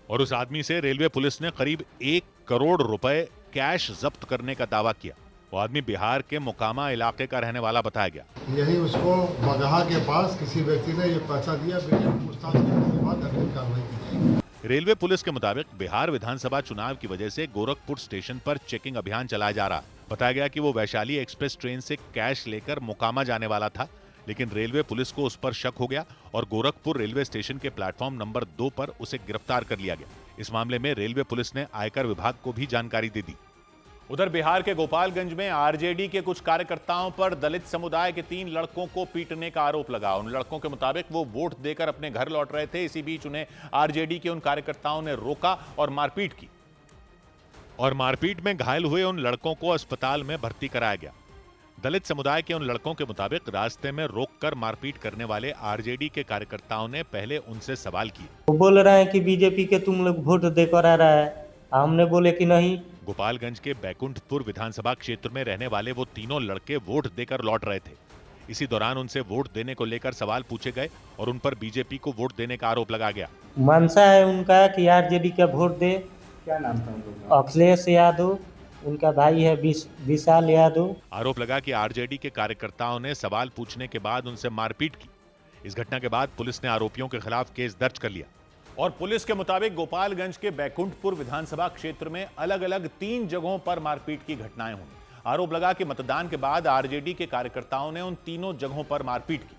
और उस आदमी से रेलवे पुलिस ने करीब 1 करोड़ रुपए कैश जब्त करने का दावा किया। वो आदमी बिहार के मोकामा इलाके का रहने वाला बताया गया। यही उसको बगहा के पास किसी व्यक्ति ने ये पैसा दिया, पूछताछ करने के बाद अगली कार्रवाई की जाएगी। रेलवे पुलिस के मुताबिक बिहार विधानसभा चुनाव की वजह से गोरखपुर स्टेशन पर चेकिंग अभियान चलाया जा रहा। बताया गया कि वो वैशाली एक्सप्रेस ट्रेन से कैश लेकर मोकामा जाने वाला था, लेकिन रेलवे पुलिस को उस पर शक हो गया और गोरखपुर रेलवे स्टेशन के प्लेटफॉर्म नंबर 2 पर उसे गिरफ्तार कर लिया गया। इस मामले में रेलवे पुलिस ने आयकर विभाग को भी जानकारी दे दी। उधर बिहार के गोपालगंज में आरजेडी के कुछ कार्यकर्ताओं पर दलित समुदाय के 3 लड़कों को पीटने का आरोप लगा। उन लड़कों के मुताबिक वो वोट देकर अपने घर लौट रहे थे। इसी बीच उन्हें आरजेडी के उन कार्यकर्ताओं ने रोका और मारपीट की और मारपीट में घायल हुए उन लड़कों को अस्पताल में भर्ती कराया गया। दलित समुदाय के उन लड़कों के मुताबिक रास्ते में रोककर मारपीट करने वाले आरजेडी के कार्यकर्ताओं ने पहले उनसे सवाल किए। वो बोल रहे हैं कि बीजेपी के तुम लोग वोट देकर आ रहा है। हमने बोले कि नहीं। गोपालगंज के बैकुंठपुर विधानसभा क्षेत्र में रहने वाले वो तीनों लड़के वोट देकर लौट रहे थे। इसी दौरान उनसे वोट देने को लेकर सवाल पूछे गए और उन पर बीजेपी को वोट देने का आरोप लगाया गया। मनसा है उनका कि आरजेडी का वोट दे। क्या नाम था उनका? अखिलेश यादव, उनका भाई है विशाल यादव। आरोप लगा कि आरजेडी के कार्यकर्ताओं ने सवाल पूछने के बाद उनसे मारपीट की। इस घटना के बाद पुलिस ने आरोपियों के खिलाफ केस दर्ज कर लिया और पुलिस के मुताबिक गोपालगंज के बैकुंठपुर विधानसभा क्षेत्र में अलग अलग 3 जगहों पर मारपीट की घटनाएं हुई। आरोप लगा कि मतदान के बाद आरजेडी के कार्यकर्ताओं ने उन तीनों जगहों पर मारपीट की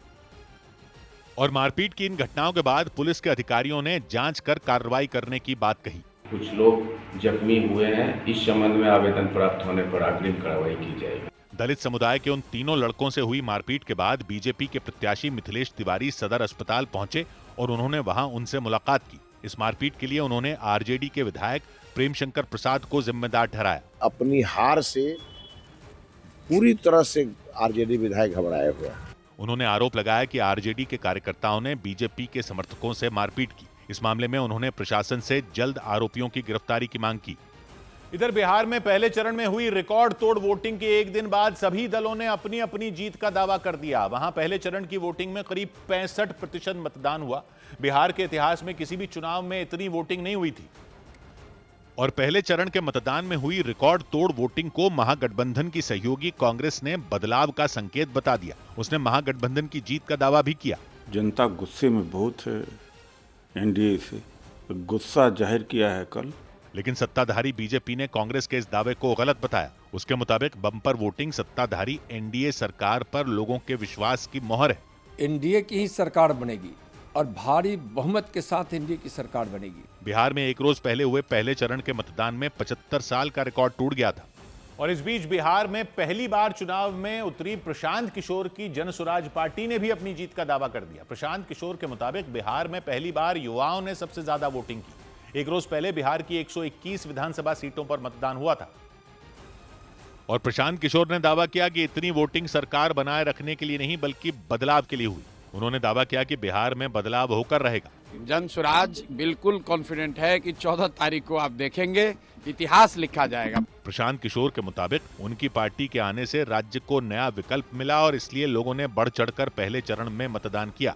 और मारपीट की इन घटनाओं के बाद पुलिस के अधिकारियों ने जांच कर कार्रवाई करने की बात कही। कुछ लोग जख्मी हुए हैं। इस संबंध में आवेदन प्राप्त होने पर अग्रिम कार्रवाई की जाएगी। दलित समुदाय के उन तीनों लड़कों से हुई मारपीट के बाद बीजेपी के प्रत्याशी मिथिलेश तिवारी सदर अस्पताल पहुंचे और उन्होंने वहां उनसे मुलाकात की। इस मारपीट के लिए उन्होंने आरजेडी के विधायक प्रेम शंकर प्रसाद को जिम्मेदार ठहराया। अपनी हार से पूरी तरह से आरजेडी विधायक घबराए हुए। उन्होंने आरोप लगाया कि आरजेडी के कार्यकर्ताओं ने बीजेपी के समर्थकों से मारपीट की। इस मामले में उन्होंने प्रशासन से जल्द आरोपियों की गिरफ्तारी की मांग की। इधर बिहार में पहले चरण में हुई रिकॉर्ड तोड़ वोटिंग के एक दिन बाद सभी दलों ने अपनी अपनी जीत का दावा कर दिया। वहां पहले चरण की वोटिंग में करीब 65% मतदान हुआ। बिहार के इतिहास में किसी भी चुनाव में इतनी वोटिंग नहीं हुई थी। और पहले चरण के मतदान में हुई रिकॉर्ड तोड़ वोटिंग को महागठबंधन की सहयोगी कांग्रेस ने बदलाव का संकेत बता दिया। उसने महागठबंधन की जीत का दावा भी किया। जनता गुस्से में बहुत है एनडीए से, गुस्सा जाहिर किया है कल। लेकिन सत्ताधारी बीजेपी ने कांग्रेस के इस दावे को गलत बताया। उसके मुताबिक बम्पर वोटिंग सत्ताधारी एनडीए सरकार पर लोगों के विश्वास की मोहर है। एनडीए की ही सरकार बनेगी और भारी बहुमत के साथ एनडीए की सरकार बनेगी। बिहार में एक रोज पहले हुए पहले चरण के मतदान में 75 साल का रिकॉर्ड टूट गया था। और इस बीच बिहार में पहली बार चुनाव में उतरी प्रशांत किशोर की जनसुराज पार्टी ने भी अपनी जीत का दावा कर दिया। प्रशांत किशोर के मुताबिक बिहार में पहली बार युवाओं ने सबसे ज्यादा वोटिंग की। एक रोज पहले बिहार की 121 विधानसभा सीटों पर मतदान हुआ था। और प्रशांत किशोर ने दावा किया कि इतनी वोटिंग सरकार बनाए रखने के लिए नहीं बल्कि बदलाव के लिए हुई। उन्होंने दावा किया कि बिहार में बदलाव होकर रहेगा। जनसुराज बिल्कुल कॉन्फिडेंट है कि 14 तारीख को आप देखेंगे इतिहास लिखा जाएगा। प्रशांत किशोर के मुताबिक उनकी पार्टी के आने से राज्य को नया विकल्प मिला और इसलिए लोगों ने बढ़ चढ़कर पहले चरण में मतदान किया।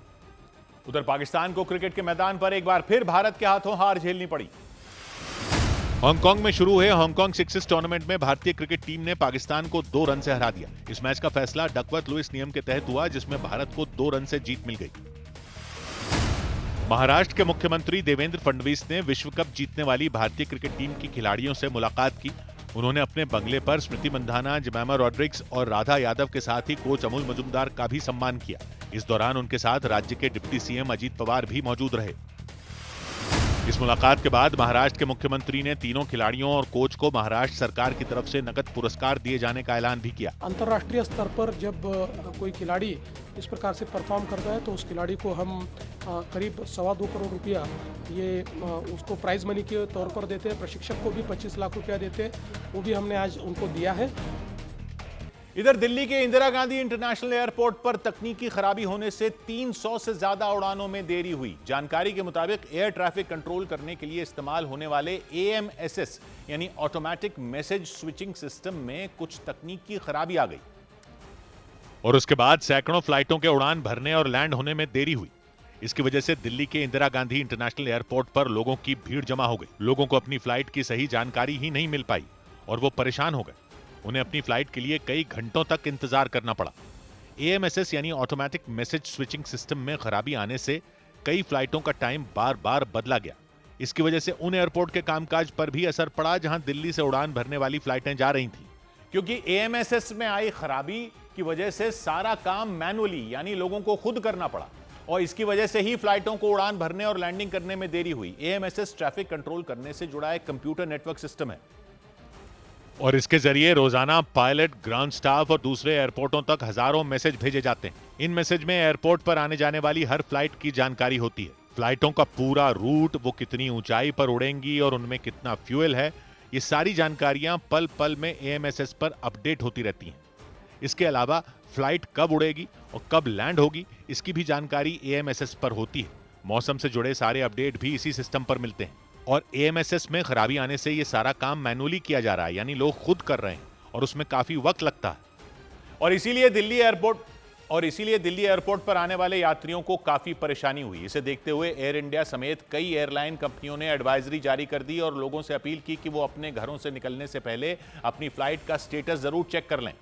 उधर पाकिस्तान को क्रिकेट के मैदान पर एक बार फिर भारत के हाथों हार झेलनी पड़ी। हांगकांग में शुरू हुए हांगकांग सिक्सेस टूर्नामेंट में भारतीय क्रिकेट टीम ने पाकिस्तान को 2 रन से हरा दिया। इस मैच का फैसला डकवर्थ लुइस नियम के तहत हुआ, जिसमें भारत को 2 रन से जीत मिल गई। महाराष्ट्र के मुख्यमंत्री देवेंद्र फडणवीस ने विश्व कप जीतने वाली भारतीय क्रिकेट टीम की खिलाड़ियों से मुलाकात की। उन्होंने अपने बंगले पर स्मृति मंधाना, जेमिमा रॉड्रिग्स और राधा यादव के साथ ही कोच अमूल मजुमदार का भी सम्मान किया। इस दौरान उनके साथ राज्य के डिप्टी सीएम अजीत पवार भी मौजूद रहे। इस मुलाकात के बाद महाराष्ट्र के मुख्यमंत्री ने तीनों खिलाड़ियों और कोच को महाराष्ट्र सरकार की तरफ से नकद पुरस्कार दिए जाने का ऐलान भी किया। अंतर्राष्ट्रीय स्तर पर जब कोई खिलाड़ी इस प्रकार से परफॉर्म करता है तो उस खिलाड़ी को हम करीब 2.25 करोड़ रुपया ये उसको प्राइज मनी के तौर पर देते हैं। प्रशिक्षक को भी 25 लाख रुपया देते हैं, वो भी हमने आज उनको दिया है। इधर दिल्ली के इंदिरा गांधी इंटरनेशनल एयरपोर्ट पर तकनीकी खराबी होने से 300 से ज्यादा उड़ानों में देरी हुई। जानकारी के मुताबिक एयर ट्रैफिक कंट्रोल करने के लिए इस्तेमाल होने वाले AMSS यानी ऑटोमेटिक मैसेज स्विचिंग सिस्टम में कुछ तकनीकी खराबी आ गई और उसके बाद सैकड़ों फ्लाइटों के उड़ान भरने और लैंड होने में देरी हुई। इसकी वजह से दिल्ली के इंदिरा गांधी इंटरनेशनल एयरपोर्ट पर लोगों की भीड़ जमा हो गई। लोगों को अपनी फ्लाइट की सही जानकारी ही नहीं मिल पाई और वो परेशान हो गए। उन्हें अपनी फ्लाइट के लिए कई घंटों तक इंतजार करना पड़ा। AMSS यानी ऑटोमेटिक मैसेज स्विचिंग सिस्टम में खराबी आने से कई फ्लाइटों का टाइम बार-बार बदला गया। इसकी वजह से उन एयरपोर्ट के कामकाज पर भी असर पड़ा जहां दिल्ली से उड़ान भरने वाली फ्लाइटें जा रही थीं। क्योंकि AMSS में आई खराबी की वजह से सारा काम मैनुअली यानी लोगों को खुद करना पड़ा और इसकी वजह से ही फ्लाइटों को उड़ान भरने और लैंडिंग करने में देरी हुई। AMSS ट्रैफिक कंट्रोल करने से जुड़ा एक कंप्यूटर नेटवर्क सिस्टम है और इसके जरिए रोजाना पायलट, ग्राउंड स्टाफ और दूसरे एयरपोर्टों तक हजारों मैसेज भेजे जाते हैं। इन मैसेज में एयरपोर्ट पर आने जाने वाली हर फ्लाइट की जानकारी होती है। फ्लाइटों का पूरा रूट, वो कितनी ऊंचाई पर उड़ेंगी और उनमें कितना फ्यूल है, ये सारी जानकारियां पल पल में AMSS पर अपडेट होती रहती हैं। इसके अलावा फ्लाइट कब उड़ेगी और कब लैंड होगी, इसकी भी जानकारी AMSS पर होती है। मौसम से जुड़े सारे अपडेट भी इसी सिस्टम पर मिलते हैं और AMSS में खराबी आने से ये सारा काम मैनुअली किया जा रहा है, यानी लोग खुद कर रहे हैं और उसमें काफी वक्त लगता है। और इसीलिए दिल्ली एयरपोर्ट पर आने वाले यात्रियों को काफी परेशानी हुई। इसे देखते हुए एयर इंडिया समेत कई एयरलाइन कंपनियों ने एडवाइजरी जारी कर दी और लोगों से अपील की कि वो अपने घरों से निकलने से पहले अपनी फ्लाइट का स्टेटस जरूर चेक कर लें,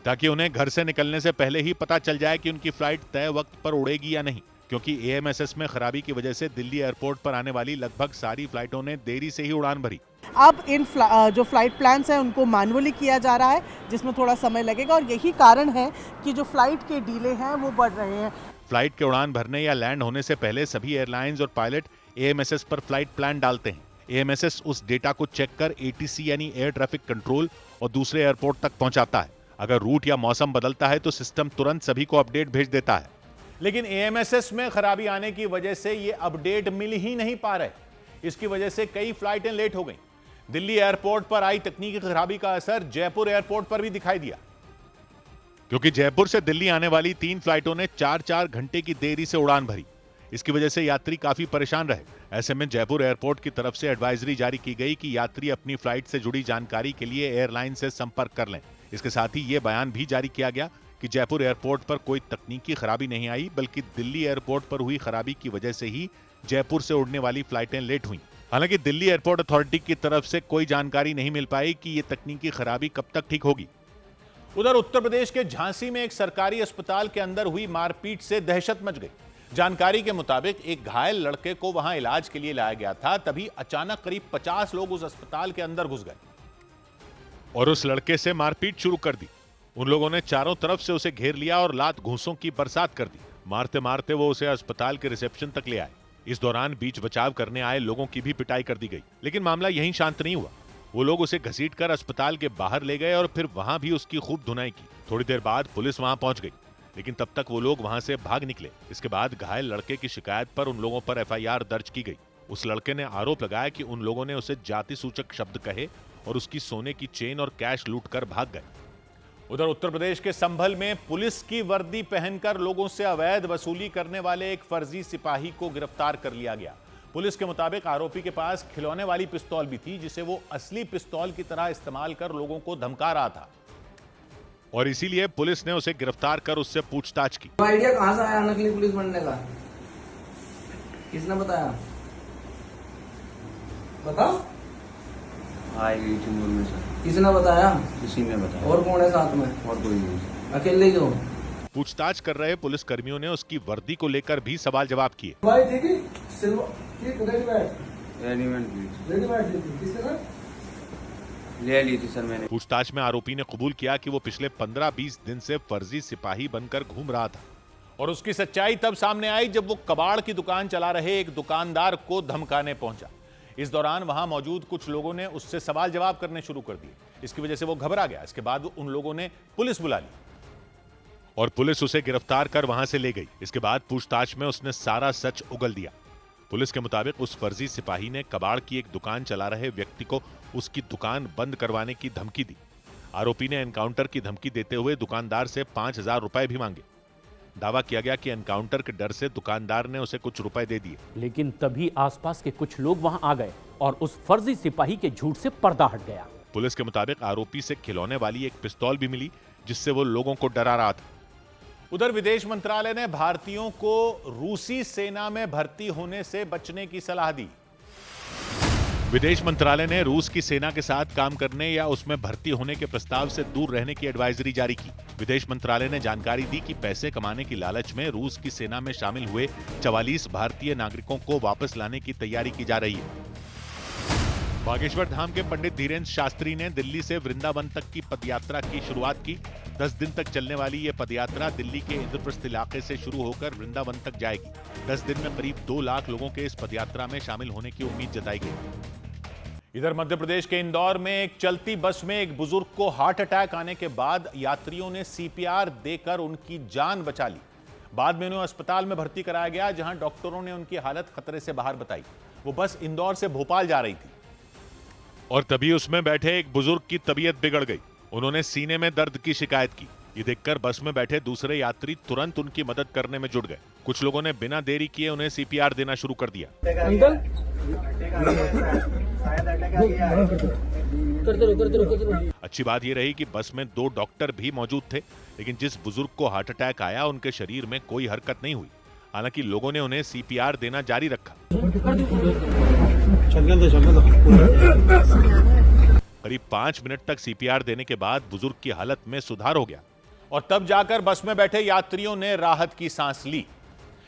ताकि उन्हें घर से निकलने से पहले ही पता चल जाए कि उनकी फ्लाइट तय वक्त पर उड़ेगी या नहीं। क्योंकि AMSS में खराबी की वजह से दिल्ली एयरपोर्ट पर आने वाली लगभग सारी फ्लाइटों ने देरी से ही उड़ान भरी। अब इन जो फ्लाइट प्लान्स हैं उनको मैनुअली किया जा रहा है, जिसमें थोड़ा समय लगेगा और यही कारण है कि जो फ्लाइट के डिले हैं वो बढ़ रहे हैं। फ्लाइट के उड़ान भरने या लैंड होने से पहले सभी एयरलाइंस और पायलट AMSS पर फ्लाइट प्लान डालते हैं। AMSS उस डेटा को चेक कर ATC यानी एयर ट्रैफिक कंट्रोल और दूसरे एयरपोर्ट तक पहुंचाता है। अगर रूट या मौसम बदलता है तो सिस्टम तुरंत सभी को अपडेट भेज देता है। लेकिन AMSS में खराबी आने की वजह से ये अपडेट मिल ही नहीं पा रहे। इसकी वजह से कई फ्लाइटें लेट हो गईं। दिल्ली एयरपोर्ट पर आई तकनीकी खराबी का असर जयपुर एयरपोर्ट पर भी दिखाई दिया, क्योंकि जयपुर से दिल्ली आने वाली 3 फ्लाइटों ने 4-4 घंटे की देरी से उड़ान भरी। इसकी वजह से यात्री काफी परेशान रहे। ऐसे में जयपुर एयरपोर्ट की तरफ से एडवाइजरी जारी की गई कि यात्री अपनी फ्लाइट से जुड़ी जानकारी के लिए एयरलाइन से संपर्क कर लें। इसके साथ ही ये बयान भी जारी किया गया कि जयपुर एयरपोर्ट पर कोई तकनीकी खराबी नहीं आई, बल्कि दिल्ली एयरपोर्ट पर हुई खराबी की वजह से ही जयपुर से उड़ने वाली फ्लाइटें लेट हुई। हालांकि दिल्ली एयरपोर्ट अथॉरिटी की तरफ से कोई जानकारी नहीं मिल पाई कि ये तकनीकी खराबी कब तक ठीक होगी। उधर उत्तर प्रदेश के झांसी में एक सरकारी अस्पताल के अंदर हुई मारपीट से दहशत मच गई। जानकारी के मुताबिक एक घायल लड़के को वहां इलाज के लिए लाया गया था, तभी अचानक करीब 50 लोग उस अस्पताल के अंदर घुस गए और उस लड़के से मारपीट शुरू कर दी। उन लोगों ने चारों तरफ से उसे घेर लिया और लात घूंसों की बरसात कर दी। मारते मारते वो उसे अस्पताल के रिसेप्शन तक ले आए। इस दौरान बीच बचाव करने आए लोगों की भी पिटाई कर दी गई, लेकिन मामला यहीं शांत नहीं हुआ। वो लोग उसे घसीटकर अस्पताल के बाहर ले गए और फिर वहां भी उसकी खूब धुनाई की। थोड़ी देर बाद पुलिस वहां पहुंच गई, लेकिन तब तक वो लोग वहां से भाग निकले। इसके बाद घायल लड़के की शिकायत पर उन लोगों पर एफआईआर दर्ज की गई। उस लड़के ने आरोप लगाया कि उन लोगों ने उसे जाति सूचक शब्द कहे और उसकी सोने की चेन और कैश लूटकर भाग गए। उधर उत्तर प्रदेश के संभल में पुलिस की वर्दी पहनकर लोगों से अवैध वसूली करने वाले एक फर्जी सिपाही को गिरफ्तार कर लिया गया। पुलिस के मुताबिक आरोपी के पास खिलौने वाली पिस्तौल भी थी, जिसे वो असली पिस्तौल की तरह इस्तेमाल कर लोगों को धमका रहा था और इसीलिए पुलिस ने उसे गिरफ्तार कर उससे पूछताछ की। आइडिया कहां से आया नकली पुलिस बनने का? किसने बताया? बताओ। आई गई थी मूल में सर। किसने बताया? किसी ने बताया। और कौन है साथ में? और कोई नहीं। अकेले ही हो? पूछताछ कर रहे पुलिस कर्मियों ने उसकी वर्दी को लेकर भी सवाल जवाब किए। ले ली थी सर मैंने। पूछताछ में आरोपी ने कबूल किया कि वो पिछले 15-20 दिन से फर्जी सिपाही बनकर घूम रहा था और उसकी सच्चाई तब सामने आई जब वो कबाड़ की दुकान चला रहे एक दुकानदार को धमकाने पहुंचा। इस दौरान वहां मौजूद कुछ लोगों ने उससे सवाल जवाब करने शुरू कर दिए। इसकी वजह से वो घबरा गया। इसके बाद उन लोगों ने पुलिस बुला ली और पुलिस उसे गिरफ्तार कर वहां से ले गई। इसके बाद पूछताछ में उसने सारा सच उगल दिया। पुलिस के मुताबिक उस फर्जी सिपाही ने कबाड़ की एक दुकान चला रहे व्यक्ति को उसकी दुकान बंद करवाने की धमकी दी। आरोपी ने एनकाउंटर की धमकी देते हुए दुकानदार से 5,000 रुपए भी मांगे। दावा किया गया कि एनकाउंटर के डर से दुकानदार ने उसे कुछ रुपए दे दिए, लेकिन तभी आसपास के कुछ लोग वहां आ गए और उस फर्जी सिपाही के झूठ से पर्दा हट गया। पुलिस के मुताबिक आरोपी से खिलौने वाली एक पिस्तौल भी मिली, जिससे वो लोगों को डरा रहा था। उधर विदेश मंत्रालय ने भारतीयों को रूसी सेना में भर्ती होने से बचने की सलाह दी। विदेश मंत्रालय ने रूस की सेना के साथ काम करने या उसमें भर्ती होने के प्रस्ताव से दूर रहने की एडवाइजरी जारी की। विदेश मंत्रालय ने जानकारी दी कि पैसे कमाने की लालच में रूस की सेना में शामिल हुए 44 भारतीय नागरिकों को वापस लाने की तैयारी की जा रही है। बागेश्वर धाम के पंडित धीरेन्द्र शास्त्री ने दिल्ली से वृंदावन तक की पदयात्रा की शुरुआत की। 10 दिन तक चलने वाली ये पदयात्रा दिल्ली के इंद्रप्रस्थ इलाके से शुरू होकर वृंदावन तक जाएगी। 10 दिन में करीब 2 लाख लोगों के इस पदयात्रा में शामिल होने की उम्मीद जताई गई। इधर मध्य प्रदेश के इंदौर में एक चलती बस में एक बुजुर्ग को हार्ट अटैक आने के बाद यात्रियों ने सीपीआर देकर उनकी जान बचा ली। बाद में उन्हें अस्पताल में भर्ती कराया गया, जहां डॉक्टरों ने उनकी हालत खतरे से बाहर बताई। वो बस इंदौर से भोपाल जा रही थी और तभी उसमें बैठे एक बुजुर्ग की तबीयत बिगड़ गई। उन्होंने सीने में दर्द की शिकायत की। ये देखकर बस में बैठे दूसरे यात्री तुरंत उनकी मदद करने में जुट गए। कुछ लोगों ने बिना देरी किए उन्हें सीपीआर देना शुरू कर दिया। अच्छी बात यह रही कि बस में 2 डॉक्टर भी मौजूद थे, लेकिन जिस बुजुर्ग को हार्ट अटैक आया उनके शरीर में कोई हरकत नहीं हुई। हालांकि लोगों ने उन्हें सीपीआर देना जारी रखा। करीब 5 मिनट तक सीपीआर देने के बाद बुजुर्ग की हालत में सुधार हो गया और तब जाकर बस में बैठे यात्रियों ने राहत की सांस ली।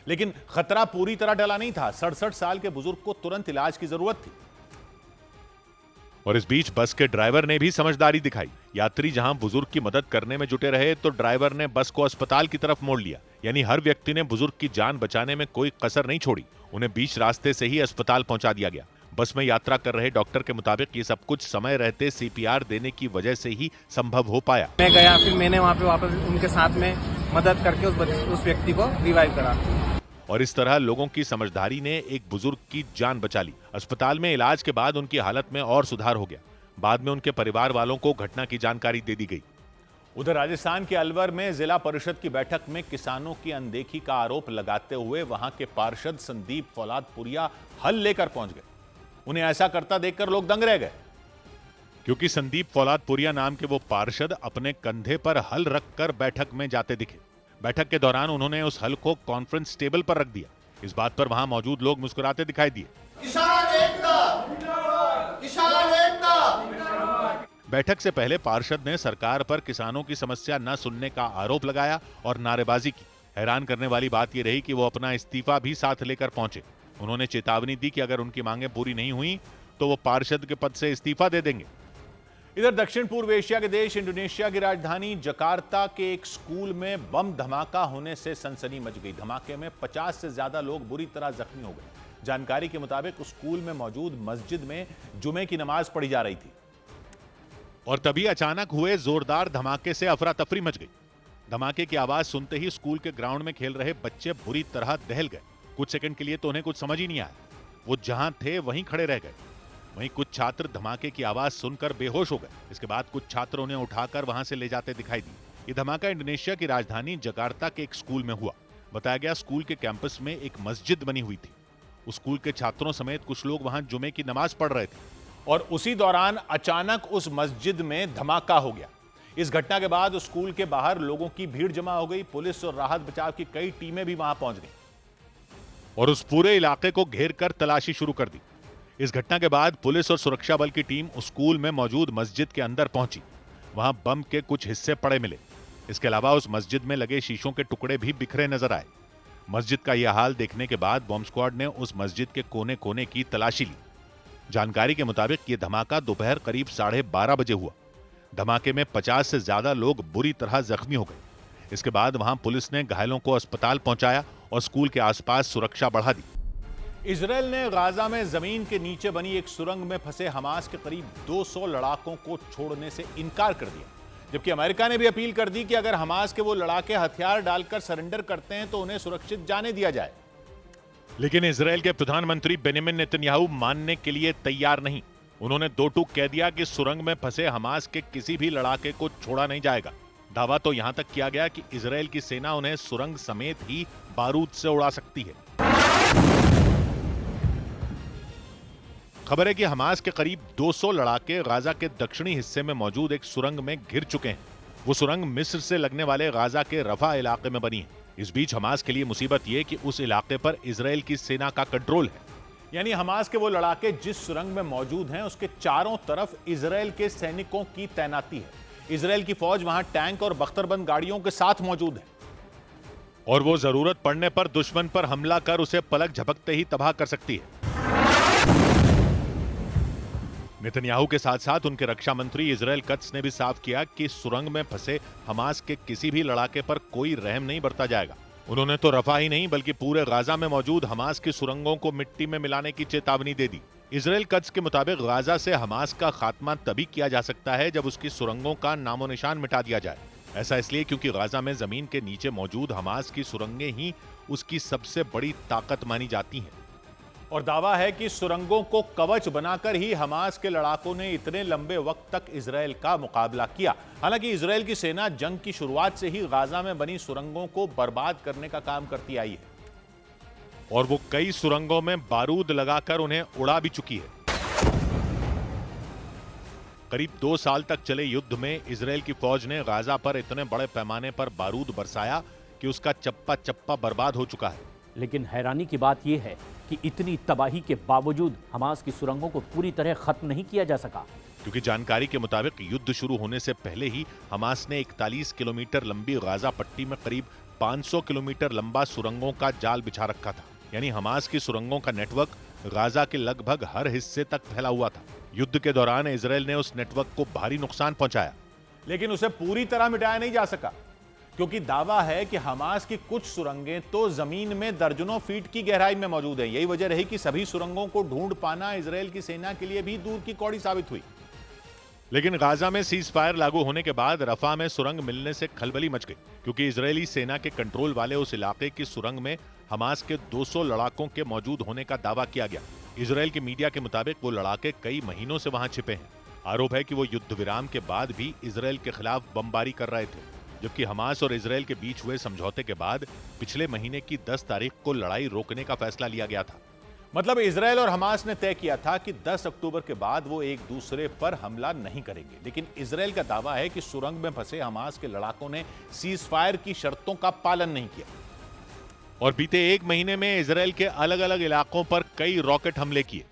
लेकिन खतरा पूरी तरह टला नहीं था। 67 साल के बुजुर्ग को तुरंत इलाज की जरूरत थी और इस बीच बस के ड्राइवर ने भी समझदारी दिखाई। यात्री जहां बुजुर्ग की मदद करने में जुटे रहे, तो ड्राइवर ने बस को अस्पताल की तरफ मोड़ लिया। यानी हर व्यक्ति ने बुजुर्ग की जान बचाने में कोई कसर नहीं छोड़ी। उन्हें बीच रास्ते से ही अस्पताल पहुंचा दिया गया। बस में यात्रा कर रहे डॉक्टर के मुताबिक ये सब कुछ समय रहते सीपीआर देने की वजह से ही संभव हो पाया। मैं गया, फिर मैंने वहाँ पे वापस उनके साथ में मदद करके उस व्यक्ति को रिवाइव करा और इस तरह लोगों की समझदारी ने एक बुजुर्ग की जान बचा ली। अस्पताल में इलाज के बाद उनकी हालत में और सुधार हो गया। बाद में उनके परिवार वालों को घटना की जानकारी दे दी गई। उधर राजस्थान के अलवर में जिला परिषद की बैठक में किसानों की अनदेखी का आरोप लगाते हुए वहां के पार्षद संदीप फौलादपुरिया हल लेकर पहुंच गए। उन्हें ऐसा करता देखकर लोग दंग रह गए, क्योंकि संदीप फौलादपुरिया नाम के वो पार्षद अपने कंधे पर हल रखकर बैठक में जाते दिखे। बैठक के दौरान उन्होंने उस हल को कॉन्फ्रेंस टेबल पर रख दिया। इस बात पर वहां मौजूद लोग मुस्कुराते दिखाई दिए। किसान एकता, किसान एकता। बैठक से पहले पार्षद ने सरकार पर किसानों की समस्या न सुनने का आरोप लगाया और नारेबाजी की। हैरान करने वाली बात यह रही कि वो अपना इस्तीफा भी साथ लेकर पहुंचे। उन्होंने चेतावनी दी कि अगर उनकी मांगें पूरी नहीं हुई तो वो पार्षद के पद से इस्तीफा दे देंगे। इधर दक्षिण पूर्व एशिया के देश इंडोनेशिया की राजधानी जकार्ता के एक स्कूल में बम धमाका होने से सनसनी मच गई। धमाके में 50 से ज्यादा लोग बुरी तरह जख्मी हो गए। जानकारी के मुताबिक उस स्कूल में मौजूद मस्जिद में जुमे की नमाज पढ़ी जा रही थी और तभी अचानक हुए जोरदार धमाके से अफरा तफरी मच गई। धमाके की आवाज सुनते ही स्कूल के ग्राउंड में खेल रहे बच्चे बुरी तरह दहल गए। कुछ सेकंड के लिए तो उन्हें कुछ समझ ही नहीं आया। वो जहां थे वहीं खड़े रह गए। वहीं कुछ छात्र धमाके की आवाज सुनकर बेहोश हो गए। इसके बाद कुछ छात्र उन्हें उठाकर वहां से ले जाते दिखाई दिए। ये धमाका इंडोनेशिया की राजधानी जकार्ता के एक स्कूल में हुआ। बताया गया स्कूल के कैंपस में एक मस्जिद बनी हुई थी। उस स्कूल के छात्रों समेत कुछ लोग वहां जुमे की नमाज पढ़ रहे थे और उसी दौरान अचानक उस मस्जिद में धमाका हो गया। इस घटना के बाद उस स्कूल के बाहर लोगों की भीड़ जमा हो गई। पुलिस और राहत बचाव की कई टीमें भी वहां पहुंच गईं और उस पूरे इलाके को घेर कर तलाशी शुरू कर दी। इस घटना के बाद पुलिस और सुरक्षा बल की टीम उस स्कूल में मौजूद मस्जिद के अंदर पहुंची। वहां बम के कुछ हिस्से पड़े मिले। इसके अलावा उस मस्जिद में लगे शीशों के टुकड़े भी बिखरे नजर आए। मस्जिद का यह हाल देखने के बाद बॉम्ब स्क्वाड ने उस मस्जिद के कोने कोने की तलाशी ली। जानकारी के मुताबिक यह धमाका दोपहर करीब 12:30 बजे हुआ। धमाके में 50 से ज्यादा लोग बुरी तरह जख्मी हो गए। इसके बाद वहां पुलिस ने घायलों को अस्पताल पहुंचाया और स्कूल के आसपास सुरक्षा बढ़ा दी। इजरायल ने गाजा में जमीन के नीचे बनी एक सुरंग में फंसे हमास के करीब 200 लड़ाकों को छोड़ने से इनकार कर दिया, जबकि अमेरिका ने भी अपील कर दी कि अगर हमास के वो लड़ाके हथियार डालकर सरेंडर करते हैं तो उन्हें सुरक्षित जाने दिया जाए। लेकिन इजरायल के प्रधानमंत्री बेंजामिन नेतन्याहू मानने के लिए तैयार नहीं। उन्होंने दो टूक कह दिया कि सुरंग में फंसे हमास के किसी भी लड़ाके को छोड़ा नहीं जाएगा। दावा तो यहां तक किया गया कि इजरायल की सेना उन्हें सुरंग समेत ही बारूद से उड़ा सकती है। खबर है कि हमास के करीब 200 लड़ाके गाजा के दक्षिणी हिस्से में मौजूद एक सुरंग में घिर चुके हैं। वो सुरंग मिस्र से लगने वाले गाजा के रफा इलाके में बनी है। इस बीच हमास के लिए मुसीबत यह कि उस इलाके पर इजरायल की सेना का कंट्रोल है। यानी हमास के वो लड़ाके जिस सुरंग में मौजूद हैं उसके चारों तरफ इजरायल के सैनिकों की तैनाती है। इजरायल की फौज वहां टैंक और बख्तरबंद गाड़ियों के साथ मौजूद है और वो जरूरत पड़ने पर दुश्मन पर हमला कर उसे पलक झपकते ही तबाह कर सकती है। नेतन्याहू के साथ साथ उनके रक्षा मंत्री इजरायल कत्स ने भी साफ किया कि सुरंग में फंसे हमास के किसी भी लड़ाके पर कोई रहम नहीं बरता जाएगा। उन्होंने तो रफा ही नहीं बल्कि पूरे गाजा में मौजूद हमास की सुरंगों को मिट्टी में मिलाने की चेतावनी दे दी। इजरायल कत्स के मुताबिक गाजा से हमास का खात्मा तभी किया जा सकता है जब उसकी सुरंगों का नामो निशान मिटा दिया जाए। ऐसा इसलिए क्योंकि गाजा में जमीन के नीचे मौजूद हमास की सुरंगें ही उसकी सबसे बड़ी ताकत मानी जाती हैं और दावा है कि सुरंगों को कवच बनाकर ही हमास के लड़ाकों ने इतने लंबे वक्त तक इजरायल का मुकाबला किया। हालांकि इजरायल की सेना जंग की शुरुआत से ही गाजा में बनी सुरंगों को बर्बाद करने का काम करती आई है और वो कई सुरंगों में बारूद लगाकर उन्हें उड़ा भी चुकी है। करीब 2 साल तक चले युद्ध में इजरायल की फौज ने गाजा पर इतने बड़े पैमाने पर बारूद बरसाया कि उसका चप्पा चप्पा बर्बाद हो चुका है। लेकिन हैरानी की बात यह है कि इतनी तबाही के बावजूद हमास की सुरंगों को पूरी तरह खत्म नहीं किया जा सका, क्योंकि जानकारी के मुताबिक युद्ध शुरू होने से पहले ही हमास ने 41 किलोमीटर लंबी गाजा पट्टी में करीब 500 किलोमीटर लंबा सुरंगों का जाल बिछा रखा था। यानी हमास की सुरंगों का नेटवर्क गाजा के लगभग हर हिस्से तक फैला हुआ था। युद्ध के दौरान इजरायल ने उस नेटवर्क को भारी नुकसान पहुंचाया, लेकिन उसे पूरी तरह मिटाया नहीं जा सका, क्योंकि दावा है कि हमास की कुछ सुरंगें तो जमीन में दर्जनों फीट की गहराई में मौजूद हैं। यही वजह रही कि सभी सुरंगों को ढूंढ पाना इजरायल की सेना के लिए भी दूर की कौड़ी साबित हुई। लेकिन गाजा में सीज फायर लागू होने के बाद रफा में सुरंग मिलने से खलबली मच गई, क्योंकि इजरायली सेना के कंट्रोल वाले उस इलाके की सुरंग में हमास के 200 लड़ाकों के मौजूद होने का दावा किया गया। इजरायल की मीडिया के मुताबिक वो लड़ाके कई महीनों से वहां छिपे हैं। आरोप है कि वो युद्ध विराम के बाद भी इजरायल के खिलाफ बमबारी कर रहे थे, जबकि हमास और इजरायल के बीच हुए समझौते के बाद पिछले महीने की 10 तारीख को लड़ाई रोकने का फैसला लिया गया था। मतलब इजरायल और हमास ने तय किया था कि 10 अक्टूबर के बाद वो एक दूसरे पर हमला नहीं करेंगे, लेकिन इजरायल का दावा है कि सुरंग में फंसे हमास के लड़ाकों ने सीज फायर की शर्तों का पालन नहीं किया और बीते एक महीने में इजरायल के अलग अलग इलाकों पर कई रॉकेट हमले किए।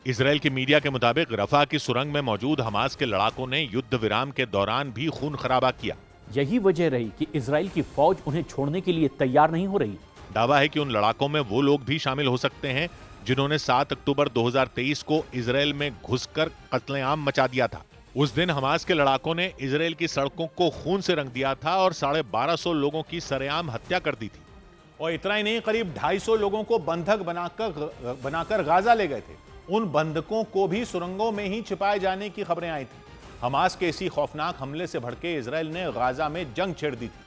इजरायल की मीडिया के मुताबिक रफा की सुरंग में मौजूद हमास के लड़ाकों ने युद्ध विराम के दौरान भी खून खराबा किया। यही वजह रही कि इजरायल की फौज उन्हें छोड़ने के लिए तैयार नहीं हो रही। दावा है कि उन लड़ाकों में वो लोग भी शामिल हो सकते हैं जिन्होंने 7 अक्टूबर 2023 को इजरायल में घुसकर कत्लेआम मचा दिया था। उस दिन हमास के लड़ाकों ने इजरायल की सड़कों को खून से रंग दिया था और 1250 लोगों की सरेआम हत्या कर दी थी। और इतना ही नहीं, करीब 250 लोगों को बंधक बनाकर गाजा ले गए थे। उन बंधकों को भी सुरंगों में ही छिपाए जाने की खबरें आई थी। हमास के इसी खौफनाक हमले से भड़के इजरायल ने गाजा में जंग छेड़ दी थी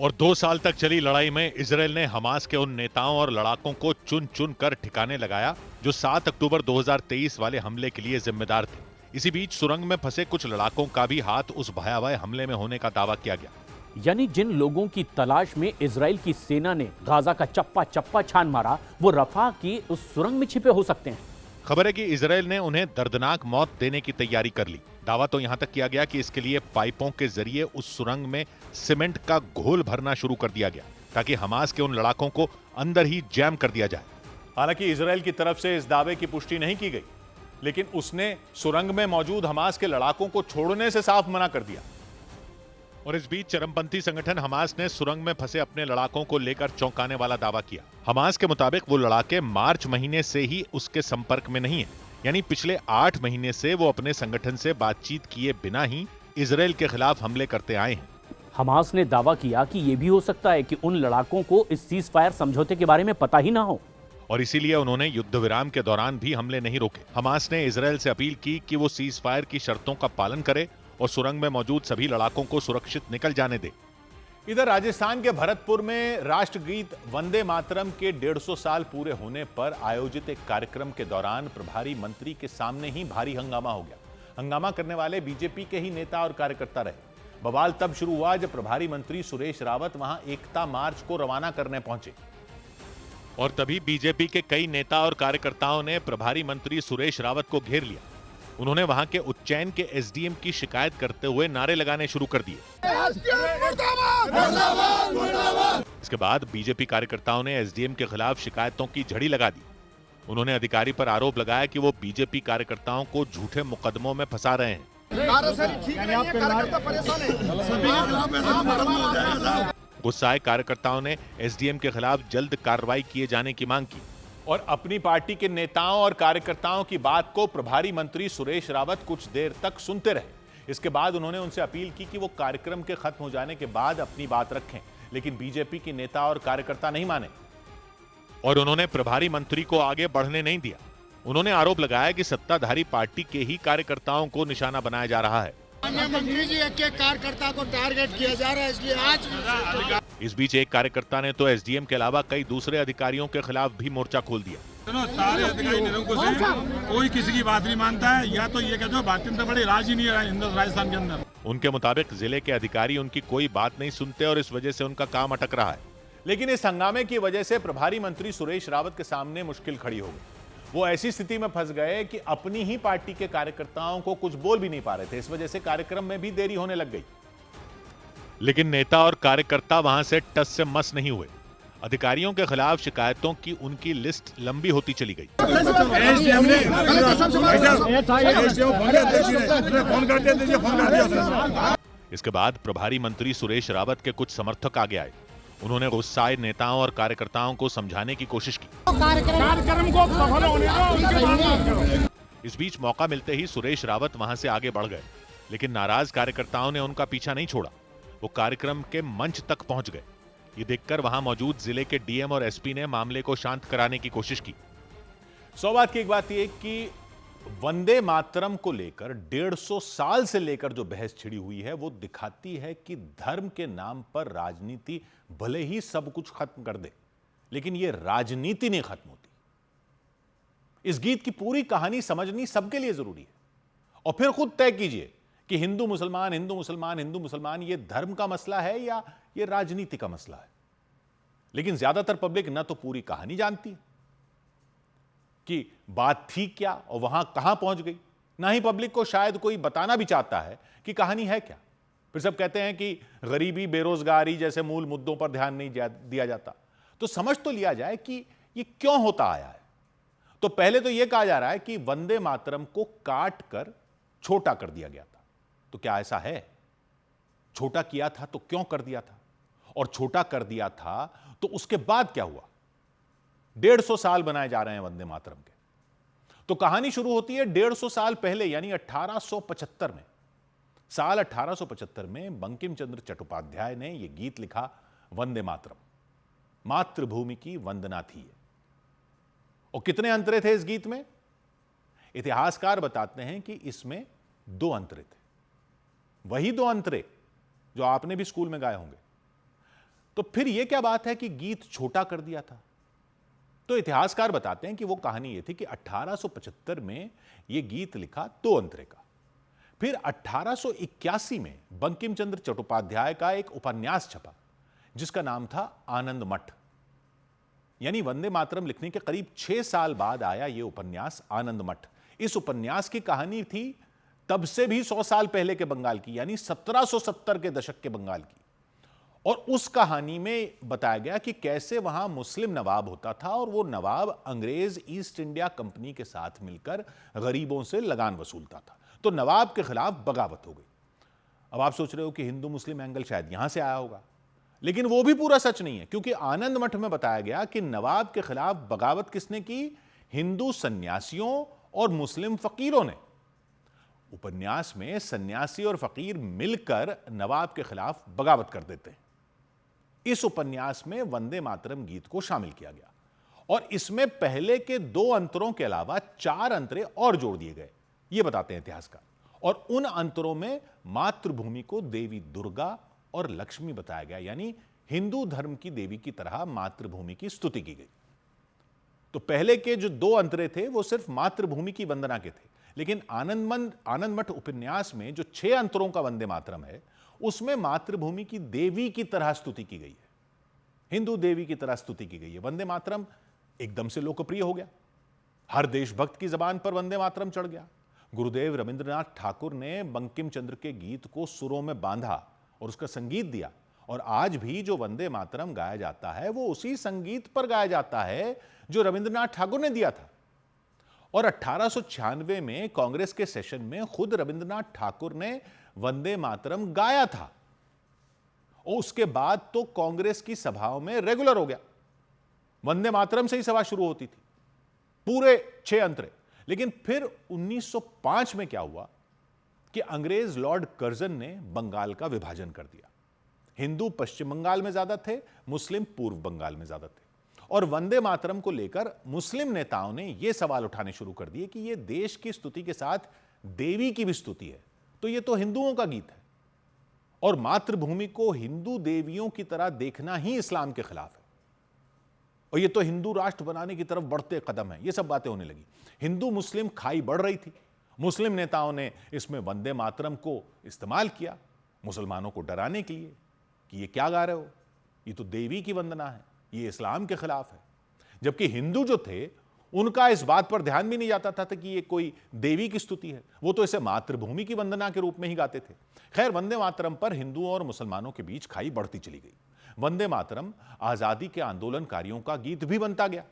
और 2 साल तक चली लड़ाई में इजरायल ने हमास के उन नेताओं और लड़ाकों को चुन चुन कर ठिकाने लगाया जो 7 अक्टूबर 2023 वाले हमले के लिए जिम्मेदार थे। इसी बीच सुरंग में फंसे कुछ लड़ाकों का भी हाथ उस भयावह हमले में होने का दावा किया गया। यानी जिन लोगों की तलाश में इजरायल की सेना ने गाजा का चप्पा चप्पा छान मारा, वो रफा की उस सुरंग में छिपे हो सकते हैं। खबर है कि इजरायल ने उन्हें दर्दनाक मौत देने की तैयारी कर ली। दावा तो यहां तक किया गया कि इसके लिए पाइपों के जरिए उस सुरंग में सीमेंट का घोल भरना शुरू कर दिया गया ताकि हमास के उन लड़ाकों को अंदर ही जैम कर दिया जाए। हालांकि इजरायल की तरफ से इस दावे की पुष्टि नहीं की गई, लेकिन उसने सुरंग में मौजूद हमास के लड़ाकों को छोड़ने से साफ मना कर दिया। और इस बीच चरमपंथी संगठन हमास ने सुरंग में फंसे अपने लड़ाकों को लेकर चौंकाने वाला दावा किया। हमास के मुताबिक वो लड़ाके मार्च महीने से ही उसके संपर्क में नहीं है, यानी पिछले 8 महीने से वो अपने संगठन से बातचीत किए बिना ही इजरायल के खिलाफ हमले करते आए हैं। हमास ने दावा किया कि यह भी हो सकता है कि उन लड़ाकों को इस सीज फायर समझौते के बारे में पता ही ना हो और इसीलिए उन्होंने युद्ध विराम के दौरान भी हमले नहीं रोके। हमास ने इजरायल से अपील की कि वो सीज फायर की शर्तों का पालन करे और सुरंग में मौजूद सभी लड़ाकों को सुरक्षित निकल जाने दे। इधर राजस्थान के भरतपुर में राष्ट्रगीत वंदे मातरम के 150 साल पूरे होने पर आयोजित एक कार्यक्रम के दौरान प्रभारी मंत्री के सामने ही भारी हंगामा हो गया। हंगामा करने वाले बीजेपी के ही नेता और कार्यकर्ता रहे। बवाल तब शुरू हुआ जब प्रभारी मंत्री सुरेश रावत वहां एकता मार्च को रवाना करने पहुंचे और तभी बीजेपी के कई नेता और कार्यकर्ताओं ने प्रभारी मंत्री सुरेश रावत को घेर लिया। उन्होंने वहां के उज्जैन के एसडीएम की शिकायत करते हुए नारे लगाने शुरू कर दिए। इसके बाद बीजेपी कार्यकर्ताओं ने एसडीएम के खिलाफ शिकायतों की झड़ी लगा दी। उन्होंने अधिकारी पर आरोप लगाया कि वो बीजेपी कार्यकर्ताओं को झूठे मुकदमों में फंसा रहे हैं। गुस्साए कार्यकर्ताओं ने एसडीएम के खिलाफ जल्द कार्रवाई किए जाने की मांग की और अपनी पार्टी के नेताओं और कार्यकर्ताओं की बात को प्रभारी मंत्री सुरेश रावत कुछ देर तक सुनते रहे। इसके बाद उन्होंने उनसे अपील की कि वो कार्यक्रम के खत्म हो जाने के बाद अपनी बात रखें, लेकिन बीजेपी के नेता और कार्यकर्ता नहीं माने और उन्होंने प्रभारी मंत्री को आगे बढ़ने नहीं दिया। उन्होंने आरोप लगाया कि सत्ताधारी पार्टी के ही कार्यकर्ताओं को निशाना बनाया जा रहा है। मंत्री जी एक कार्यकर्ता को टारगेट किया जा रहा है, इसलिए आज इस बीच एक कार्यकर्ता ने तो एसडीएम के अलावा कई दूसरे अधिकारियों के खिलाफ भी मोर्चा खोल दिया। सारे अधिकारी निरंकुश हैं, कोई किसी की बात नहीं मानता है, या तो ये कहते हो भारतीय जनता पार्टी राज ही नहीं है राजस्थान के अंदर। उनके मुताबिक जिले के अधिकारी उनकी कोई बात नहीं सुनते और इस वजह से उनका काम अटक रहा है। लेकिन इस हंगामे की वजह से प्रभारी मंत्री सुरेश रावत के सामने मुश्किल खड़ी हो गई। वो ऐसी स्थिति में फंस गए कि अपनी ही पार्टी के कार्यकर्ताओं को कुछ बोल भी नहीं पा रहे थे। इस वजह से कार्यक्रम में भी देरी होने लग गई। लेकिन नेता और कार्यकर्ता वहां से टस से मस नहीं हुए। अधिकारियों के खिलाफ शिकायतों की उनकी लिस्ट लंबी होती चली गई। इसके बाद प्रभारी मंत्री सुरेश रावत के कुछ समर्थक आगे आए। उन्होंने गुस्साए नेताओं और कार्यकर्ताओं को समझाने की कोशिश की। कार्यक्रम को सफल होने दो। इस बीच मौका मिलते ही सुरेश रावत वहां से आगे बढ़ गए, लेकिन नाराज कार्यकर्ताओं ने उनका पीछा नहीं छोड़ा। वो कार्यक्रम के मंच तक पहुंच गए। ये देखकर वहां मौजूद जिले के डीएम और एसपी ने मामले को शांत कराने की कोशिश की। सौ बात की एक बात यह कि वंदे मातरम को लेकर 150 साल से लेकर जो बहस छिड़ी हुई है वो दिखाती है कि धर्म के नाम पर राजनीति भले ही सब कुछ खत्म कर दे, लेकिन ये राजनीति नहीं खत्म होती। इस गीत की पूरी कहानी समझनी सबके लिए जरूरी है और फिर खुद तय कीजिए कि हिंदू मुसलमान हिंदू मुसलमान हिंदू मुसलमान ये धर्म का मसला है या ये राजनीति का मसला है। लेकिन ज्यादातर पब्लिक ना तो पूरी कहानी जानती है कि बात थी क्या और वहां कहां पहुंच गई, ना ही पब्लिक को शायद कोई बताना भी चाहता है कि कहानी है क्या। फिर सब कहते हैं कि गरीबी बेरोजगारी जैसे मूल मुद्दों पर ध्यान नहीं दिया जाता। तो समझ तो लिया जाए कि ये क्यों होता आया है। तो पहले तो यह कहा जा रहा है कि वंदे मातरम को काट कर छोटा कर दिया गया था। तो क्या ऐसा है? छोटा किया था तो क्यों कर दिया था, और छोटा कर दिया था तो उसके बाद क्या हुआ? 150 साल बनाए जा रहे हैं वंदे मातरम के। तो कहानी शुरू होती है 150 साल पहले, यानी 1875 में। साल 1875 में बंकिम चंद्र चट्टोपाध्याय ने यह गीत लिखा, वंदे मातरम, मातृभूमि की वंदना थी ये। और कितने अंतरे थे इस गीत में? इतिहासकार बताते हैं कि इसमें 2 अंतरे थे, वही 2 अंतरे जो आपने भी स्कूल में गाए होंगे। तो फिर यह क्या बात है कि गीत छोटा कर दिया था? तो इतिहासकार बताते हैं कि वो कहानी यह थी कि 1875 में यह गीत लिखा 2 अंतरे का। फिर 1881 में बंकिम चंद्र चट्टोपाध्याय का एक उपन्यास छपा जिसका नाम था आनंद मठ। यानी वंदे मातरम लिखने के करीब 6 साल बाद आया यह उपन्यास आनंद मठ। इस उपन्यास की कहानी थी तब से भी 100 साल पहले के बंगाल की, यानी 1770 के दशक के बंगाल की। और उस कहानी में बताया गया कि कैसे वहां मुस्लिम नवाब होता था और वो नवाब अंग्रेज ईस्ट इंडिया कंपनी के साथ मिलकर गरीबों से लगान वसूलता था। तो नवाब के खिलाफ बगावत हो गई। अब आप सोच रहे हो कि हिंदू मुस्लिम एंगल शायद यहां से आया होगा, लेकिन वो भी पूरा सच नहीं है, क्योंकि आनंद मठ में बताया गया कि नवाब के खिलाफ बगावत किसने की? हिंदू सन्यासियों और मुस्लिम फकीरों ने। उपन्यास में सन्यासी और फकीर मिलकर नवाब के खिलाफ बगावत कर देते हैं। इस उपन्यास में वंदे मातरम गीत को शामिल किया गया और इसमें पहले के 2 अंतरों के अलावा 4 अंतरे और जोड़ दिए गए, ये बताते हैं इतिहासकार। और उन अंतरों में मातृभूमि को देवी दुर्गा और लक्ष्मी बताया गया, यानी हिंदू धर्म की देवी की तरह मातृभूमि की स्तुति की गई। तो पहले के जो 2 अंतरे थे वो सिर्फ मातृभूमि की वंदना के थे, लेकिन आनंद मठ उपन्यास में जो 6 अंतरों का वंदे मातरम है उसमें मातृभूमि की देवी की तरह स्तुति की गई है, हिंदू देवी की तरह स्तुति की गई है। वंदे मातरम एकदम से लोकप्रिय हो गया, हर देशभक्त की जबान पर वंदे मातरम चढ़ गया। गुरुदेव रविंद्रनाथ ठाकुर ने बंकिम चंद्र के गीत को सुरों में बांधा और उसका संगीत दिया, और आज भी जो वंदे मातरम गाया जाता है वो उसी संगीत पर गाया जाता है जो रविंद्रनाथ ठाकुर ने दिया था। और 1896 में कांग्रेस के सेशन में खुद रविंद्रनाथ ठाकुर ने वंदे मातरम गाया था, और उसके बाद तो कांग्रेस की सभाओं में रेगुलर हो गया। वंदे मातरम से ही सभा शुरू होती थी, पूरे 6 अंतरे। लेकिन फिर 1905 में क्या हुआ कि अंग्रेज लॉर्ड कर्जन ने बंगाल का विभाजन कर दिया। हिंदू पश्चिम बंगाल में ज्यादा थे, मुस्लिम पूर्व बंगाल में ज्यादा थे। और वंदे मातरम को लेकर मुस्लिम नेताओं ने यह सवाल उठाने शुरू कर दिए कि यह देश की स्तुति के साथ देवी की भी स्तुति है, तो यह तो हिंदुओं का गीत है, और मातृभूमि को हिंदू देवियों की तरह देखना ही इस्लाम के खिलाफ है, और यह तो हिंदू राष्ट्र बनाने की तरफ बढ़ते कदम है। यह सब बातें होने लगी। हिंदू मुस्लिम खाई बढ़ रही थी। मुस्लिम नेताओं ने इसमें वंदे मातरम को इस्तेमाल किया मुसलमानों को डराने के लिए कि ये क्या गा रहे हो, ये तो देवी की वंदना है, ये इस्लाम के खिलाफ है। जबकि हिंदू जो थे उनका इस बात पर ध्यान भी नहीं जाता था कि ये कोई देवी की स्तुति है, वो तो इसे मातृभूमि की वंदना के रूप में ही गाते थे। खैर, वंदे मातरम पर हिंदुओं और मुसलमानों के बीच खाई बढ़ती चली गई। वंदे मातरम आजादी के आंदोलनकारियों का गीत भी बनता गया,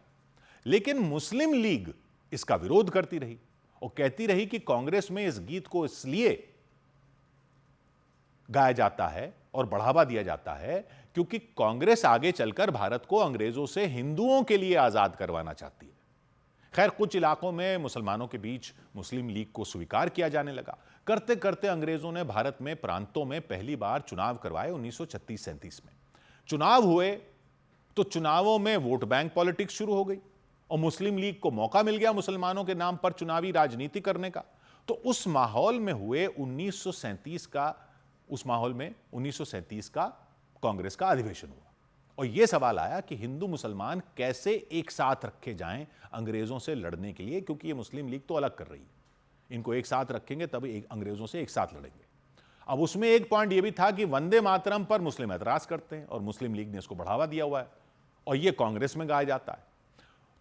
लेकिन मुस्लिम लीग इसका विरोध करती रही और कहती रही कि कांग्रेस में इस गीत को इसलिए गाया जाता है और बढ़ावा दिया जाता है क्योंकि कांग्रेस आगे चलकर भारत को अंग्रेजों से हिंदुओं के लिए आजाद करवाना चाहती है। खैर, कुछ इलाकों में मुसलमानों के बीच मुस्लिम लीग को स्वीकार किया जाने लगा। करते करते अंग्रेजों ने भारत में प्रांतों में पहली बार चुनाव करवाए 1936-37 में। चुनाव हुए तो चुनावों में वोट बैंक पॉलिटिक्स शुरू हो गई और मुस्लिम लीग को मौका मिल गया मुसलमानों के नाम पर चुनावी राजनीति करने का। तो उस माहौल में हुए 1937 का कांग्रेस का अधिवेशन हुआ और यह सवाल आया कि हिंदू मुसलमान कैसे एक साथ रखे जाएं अंग्रेजों से लड़ने के लिए, क्योंकि ये मुस्लिम लीग तो अलग कर रही है, इनको एक साथ रखेंगे तब अंग्रेजों से एक साथ लड़ेंगे। अब उसमें एक पॉइंट यह भी था कि वंदे मातरम पर मुस्लिम एतराज करते हैं और मुस्लिम लीग ने इसको बढ़ावा दिया हुआ है और यह कांग्रेस में गाया जाता है।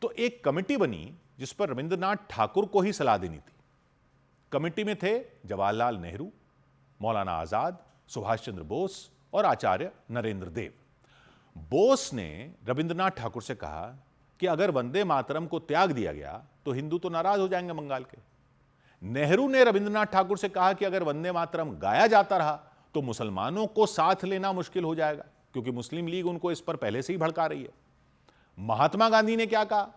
तो एक कमेटी बनी जिस पर रविंद्रनाथ ठाकुर को ही सलाह देनी थी। कमेटी में थे जवाहरलाल नेहरू, मौलाना आजाद, सुभाष चंद्र बोस और आचार्य नरेंद्र देव। बोस ने रविंद्रनाथ ठाकुर से कहा कि अगर वंदे मातरम को त्याग दिया गया तो हिंदू तो नाराज हो जाएंगे बंगाल के। नेहरू ने रविंद्रनाथ ठाकुर से कहा कि अगर वंदे मातरम गाया जाता रहा तो मुसलमानों को साथ लेना मुश्किल हो जाएगा, क्योंकि मुस्लिम लीग उनको इस पर पहले से ही भड़का रही है। महात्मा गांधी ने क्या कहा?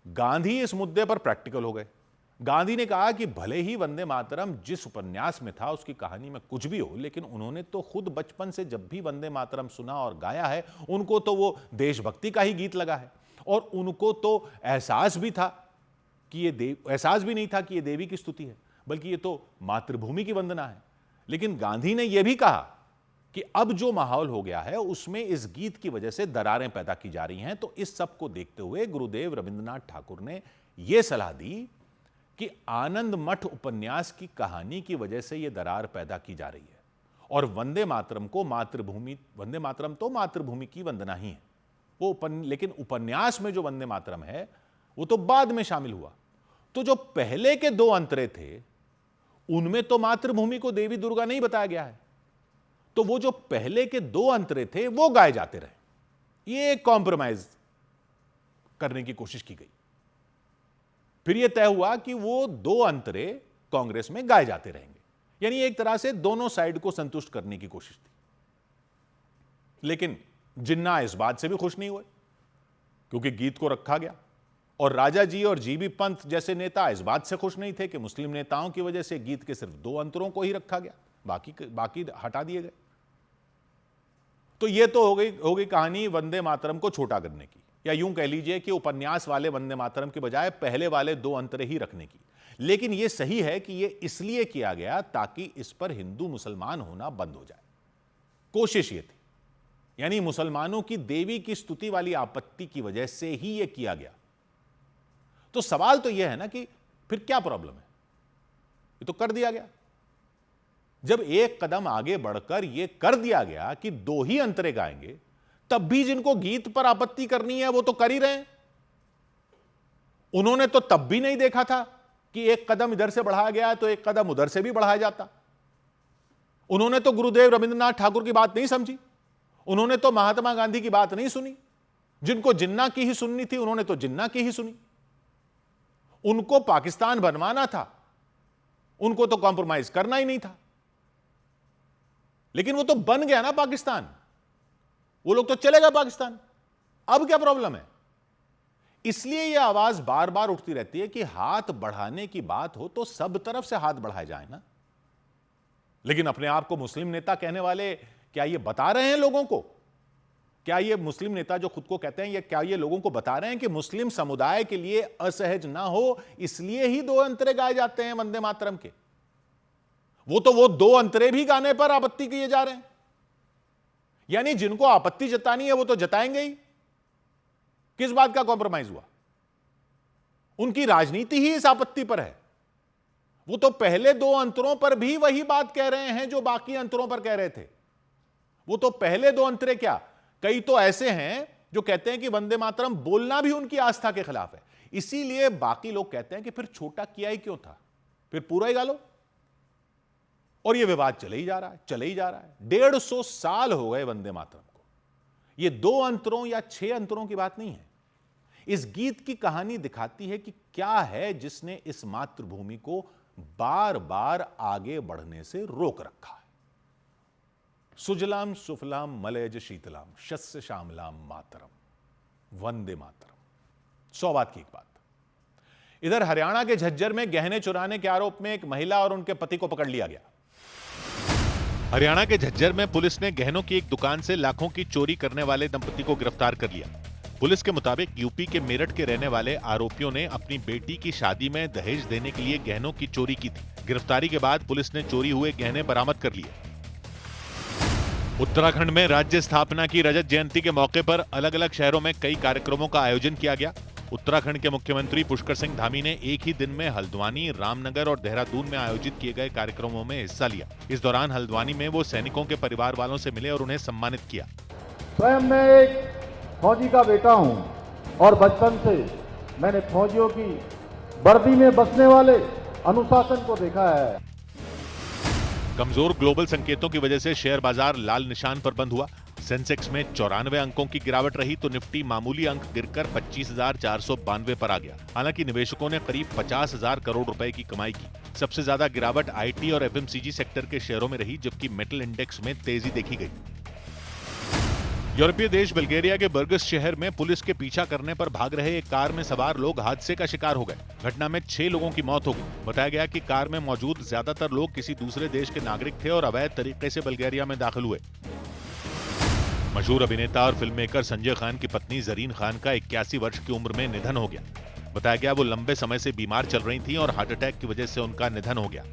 गांधी इस मुद्दे पर प्रैक्टिकल हो गए। गांधी ने कहा कि भले ही वंदे मातरम जिस उपन्यास में था उसकी कहानी में कुछ भी हो, लेकिन उन्होंने तो खुद बचपन से जब भी वंदे मातरम सुना और गाया है, उनको तो वो देशभक्ति का ही गीत लगा है और उनको तो एहसास भी नहीं था कि ये देवी की स्तुति है, बल्कि ये तो मातृभूमि की वंदना है। लेकिन गांधी ने यह भी कहा कि अब जो माहौल हो गया है उसमें इस गीत की वजह से दरारें पैदा की जा रही हैं। तो इस सब को देखते हुए गुरुदेव रविंद्रनाथ ठाकुर ने यह सलाह दी कि आनंद मठ उपन्यास की कहानी की वजह से यह दरार पैदा की जा रही है और वंदे मातरम तो मातृभूमि की वंदना ही है लेकिन उपन्यास में जो वंदे मातरम है वो तो बाद में शामिल हुआ। तो जो पहले के 2 अंतरे थे उनमें तो मातृभूमि को देवी दुर्गा नहीं बताया गया है, तो वो जो पहले के 2 अंतरे थे वो गाए जाते रहे। ये कॉम्प्रोमाइज करने की कोशिश की गई। फिर यह तय हुआ कि वो 2 अंतरे कांग्रेस में गाए जाते रहेंगे, यानी एक तरह से दोनों साइड को संतुष्ट करने की कोशिश थी। लेकिन जिन्ना इस बात से भी खुश नहीं हुए क्योंकि गीत को रखा गया, और राजा जी और जीबी पंत जैसे नेता इस बात से खुश नहीं थे कि मुस्लिम नेताओं की वजह से गीत के सिर्फ 2 अंतरों को ही रखा गया, बाकी हटा दिए गए। तो यह तो हो गई कहानी वंदे मातरम को छोटा करने की, या यूं कह लीजिए कि उपन्यास वाले वंदे मातरम के बजाय पहले वाले 2 अंतरे ही रखने की। लेकिन यह सही है कि यह इसलिए किया गया ताकि इस पर हिंदू मुसलमान होना बंद हो जाए। कोशिश यह थी, यानी मुसलमानों की देवी की स्तुति वाली आपत्ति की वजह से ही यह किया गया। तो सवाल तो यह है ना कि फिर क्या प्रॉब्लम है? ये तो कर दिया गया। जब एक कदम आगे बढ़कर यह कर दिया गया कि 2 ही अंतरे गाएंगे, तब भी जिनको गीत पर आपत्ति करनी है वो तो कर ही रहे हैं। उन्होंने तो तब भी नहीं देखा था कि एक कदम इधर से बढ़ाया गया तो एक कदम उधर से भी बढ़ाया जाता। उन्होंने तो गुरुदेव रविंद्रनाथ ठाकुर की बात नहीं समझी, उन्होंने तो महात्मा गांधी की बात नहीं सुनी। जिनको जिन्ना की ही सुननी थी उन्होंने तो जिन्ना की ही सुनी। उनको पाकिस्तान बनवाना था, उनको तो कॉम्प्रोमाइज करना ही नहीं था। लेकिन वो तो बन गया ना पाकिस्तान, वो लोग तो चले गए पाकिस्तान। अब क्या प्रॉब्लम है? इसलिए यह आवाज बार बार उठती रहती है कि हाथ बढ़ाने की बात हो तो सब तरफ से हाथ बढ़ाए जाए ना। लेकिन अपने आप को मुस्लिम नेता कहने वाले क्या ये बता रहे हैं लोगों को? क्या ये मुस्लिम नेता जो खुद को कहते हैं, क्या ये लोगों को बता रहे हैं कि मुस्लिम समुदाय के लिए असहज ना हो इसलिए ही 2 अंतरे गाए जाते हैं वंदे मातरम के? वो 2 अंतरे भी गाने पर आपत्ति किए जा रहे हैं। यानी जिनको आपत्ति जतानी है वो तो जताएंगे ही। किस बात का कॉम्प्रोमाइज हुआ? उनकी राजनीति ही इस आपत्ति पर है। वो तो पहले 2 अंतरों पर भी वही बात कह रहे हैं जो बाकी अंतरों पर कह रहे थे। वो तो पहले 2 अंतरे क्या, कई तो ऐसे हैं जो कहते हैं कि वंदे मातरम बोलना भी उनकी आस्था के खिलाफ है। इसीलिए बाकी लोग कहते हैं कि फिर छोटा किया ही क्यों था, फिर पूरा ही गा लो। और यह विवाद चले ही जा रहा है। 150 साल हो गए वंदे मातरम को। यह 2 अंतरों या 6 अंतरों की बात नहीं है। इस गीत की कहानी दिखाती है कि क्या है जिसने इस मातृभूमि को बार बार आगे बढ़ने से रोक रखा है। सुजलाम सुफलाम मलयज शीतलाम शस्य श्यामलाम मातरम, वंदे मातरम। 100 बात की एक बात। इधर हरियाणा के झज्जर में गहने चुराने के आरोप में एक महिला और उनके पति को पकड़ लिया गया। हरियाणा के झज्जर में पुलिस ने गहनों की एक दुकान से लाखों की चोरी करने वाले दंपति को गिरफ्तार कर लिया। पुलिस के मुताबिक यूपी के मेरठ के रहने वाले आरोपियों ने अपनी बेटी की शादी में दहेज देने के लिए गहनों की चोरी की थी। गिरफ्तारी के बाद पुलिस ने चोरी हुए गहने बरामद कर लिए। उत्तराखंड में राज्य स्थापना की रजत जयंती के मौके पर अलग अलग शहरों में कई कार्यक्रमों का आयोजन किया गया। उत्तराखंड के मुख्यमंत्री पुष्कर सिंह धामी ने एक ही दिन में हल्द्वानी, रामनगर और देहरादून में आयोजित किए गए कार्यक्रमों में हिस्सा लिया। इस दौरान हल्द्वानी में वो सैनिकों के परिवार वालों से मिले और उन्हें सम्मानित किया। स्वयं मैं एक फौजी का बेटा हूं और बचपन से मैंने फौजियों की वर्दी में बसने वाले अनुशासन को देखा है। कमजोर ग्लोबल संकेतों की वजह से शेयर बाजार लाल निशान पर बंद हुआ। सेंसेक्स में 94 अंकों की गिरावट रही तो निफ्टी मामूली अंक गिरकर 25,492 पर आ गया। हालांकि निवेशकों ने करीब 50,000 करोड़ रुपए की कमाई की। सबसे ज्यादा गिरावट आईटी और एफएमसीजी सेक्टर के शेयरों में रही, जबकि मेटल इंडेक्स में तेजी देखी गई। यूरोपीय देश बल्गेरिया के बर्गस शहर में पुलिस के पीछा करने पर भाग रहे एक कार में सवार लोग हादसे का शिकार हो गए। घटना में 6 लोगों की मौत हो गई। बताया गया कि कार में मौजूद ज्यादातर लोग किसी दूसरे देश के नागरिक थे और अवैध तरीके से बल्गेरिया में दाखिल हुए। मशहूर अभिनेता और फिल्म मेकर संजय खान की पत्नी जरीन खान का 81 वर्ष की उम्र में निधन हो गया। बताया गया वो लंबे समय से बीमार चल रही थी और हार्ट अटैक की वजह से उनका निधन हो गया।